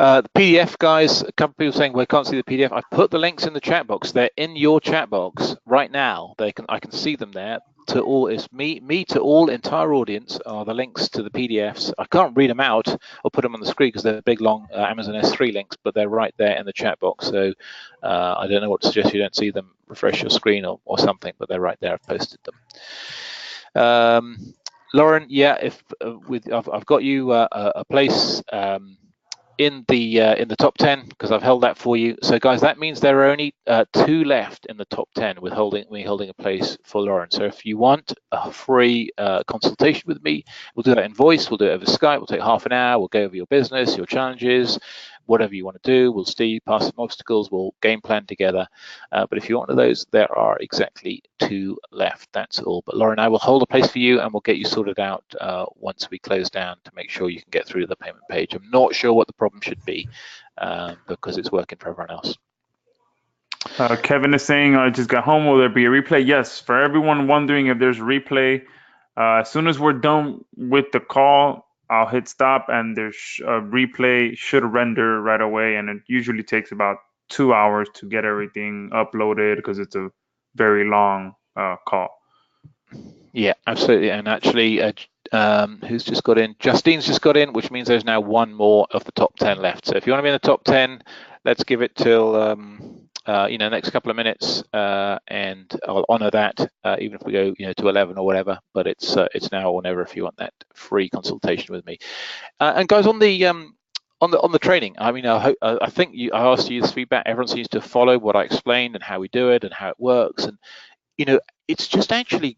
The PDF, guys, a couple of people saying, well, I can't see the PDF. I put the links in the chat box. They're in your chat box right now. I can see them there. To all, it's me to all, entire audience are the links to the PDFs. I can't read them out or put them on the screen because they're big, long Amazon S3 links, but they're right there in the chat box. So I don't know what to suggest you don't see them. Refresh your screen or something, but they're right there. I've posted them. Lauren, yeah, if I've got you a place in the top 10 because I've held that for you. So guys, that means there are only 2 left in the top 10 with me holding a place for Lauren. So if you want a free consultation with me, we'll do that in voice, we'll do it over Skype, we'll take half an hour, we'll go over your business, your challenges, whatever you want to do. We'll see past some obstacles, we'll game plan together. But if you want one of those, there are exactly 2 left. That's all. But Lauren, I will hold a place for you and we'll get you sorted out once we close down to make sure you can get through to the payment page. I'm not sure what the problem should be because it's working for everyone else. Kevin is saying, I just got home. Will there be a replay? Yes. For everyone wondering if there's a replay, as soon as we're done with the call, I'll hit stop and there's a replay should render right away. And it usually takes about 2 hours to get everything uploaded because it's a very long call. Yeah, absolutely. And actually, who's just got in? Justine's just got in, which means there's now 1 more of the top 10 left. So if you want to be in the top 10, let's give it till next couple of minutes, and I'll honor that, even if we go to 11 or whatever. But it's now or never if you want that free consultation with me. And guys, on the training, I mean, I think I asked you this feedback. Everyone seems to follow what I explained and how we do it and how it works, and it's just actually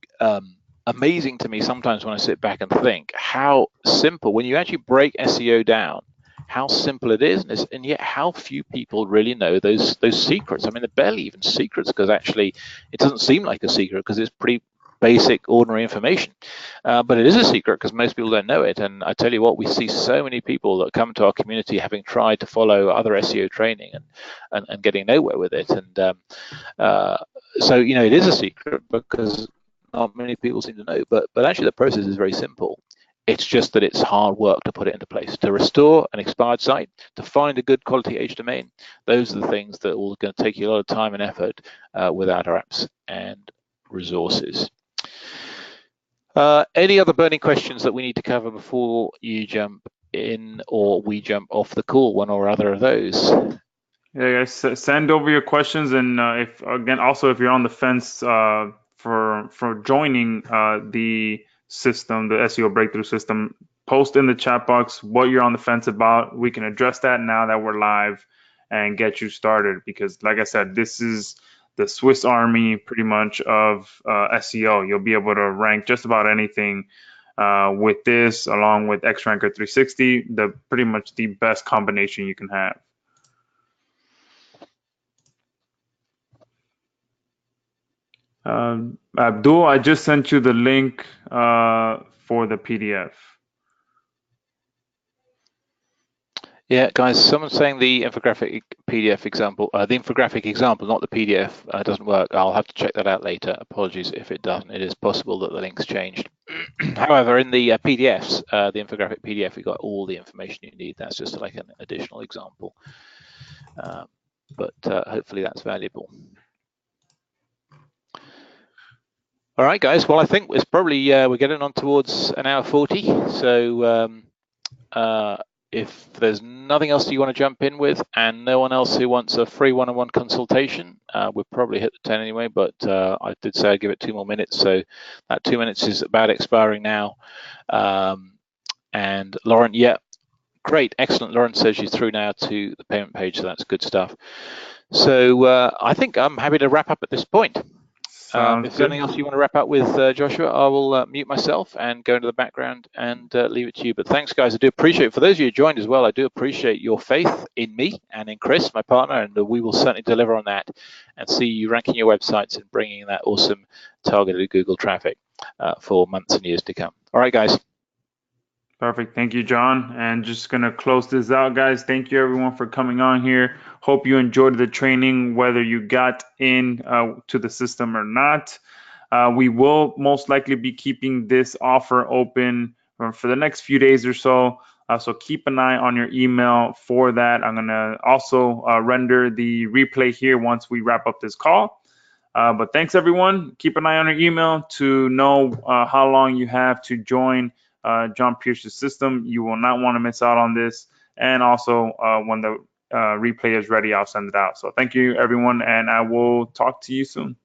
amazing to me sometimes when I sit back and think how simple, when you actually break SEO down, how simple it is, and yet how few people really know those secrets. I mean, they're barely even secrets because actually it doesn't seem like a secret because it's pretty basic, ordinary information. But it is a secret because most people don't know it. And I tell you what, we see so many people that come to our community having tried to follow other SEO training and getting nowhere with it. And so, it is a secret because not many people seem to know. But actually the process is very simple. It's just that it's hard work to put it into place. To restore an expired site, to find a good quality H domain, those are the things that are going to take you a lot of time and effort without our apps and resources. Any other burning questions that we need to cover before you jump in or we jump off the call, one or other of those? Yeah, guys, send over your questions, and if you're on the fence for joining the system, the SEO breakthrough system, post in the chat box what you're on the fence about. We can address that now that we're live and get you started, because like I said, this is the Swiss Army pretty much of SEO. You'll be able to rank just about anything with this, along with X-Ranker 360, pretty much the best combination you can have. Abdul, I just sent you the link for the PDF. Yeah, guys, someone's saying the infographic PDF example, the infographic example, not the PDF, doesn't work. I'll have to check that out later. Apologies if it doesn't. It is possible that the link's changed. However, in the PDFs, the infographic PDF, we got all the information you need. That's just like an additional example. But hopefully that's valuable. All right, guys. Well, I think it's probably we're getting on towards an hour 40. So if there's nothing else you want to jump in with, and no one else who wants a free one-on-one consultation, we'll probably hit the 10 anyway. But I did say I'd give it 2 more minutes, so that 2 minutes is about expiring now. And Lauren, yeah, great, excellent. Lauren says she's through now to the payment page, so that's good stuff. So I think I'm happy to wrap up at this point. If there's anything else you want to wrap up with, Joshua, I will mute myself and go into the background and leave it to you. But thanks, guys. I do appreciate it. For those of you who joined as well, I do appreciate your faith in me and in Chris, my partner, and we will certainly deliver on that and see you ranking your websites and bringing that awesome targeted Google traffic for months and years to come. All right, guys. Perfect. Thank you, John. And just going to close this out, guys. Thank you, everyone, for coming on here. Hope you enjoyed the training, whether you got in to the system or not. We will most likely be keeping this offer open for the next few days or so. So keep an eye on your email for that. I'm going to also render the replay here once we wrap up this call. But thanks, everyone. Keep an eye on your email to know how long you have to join John Pierce's system. You will not want to miss out on this. And also, when the replay is ready, I'll send it out. So thank you, everyone, and I will talk to you soon.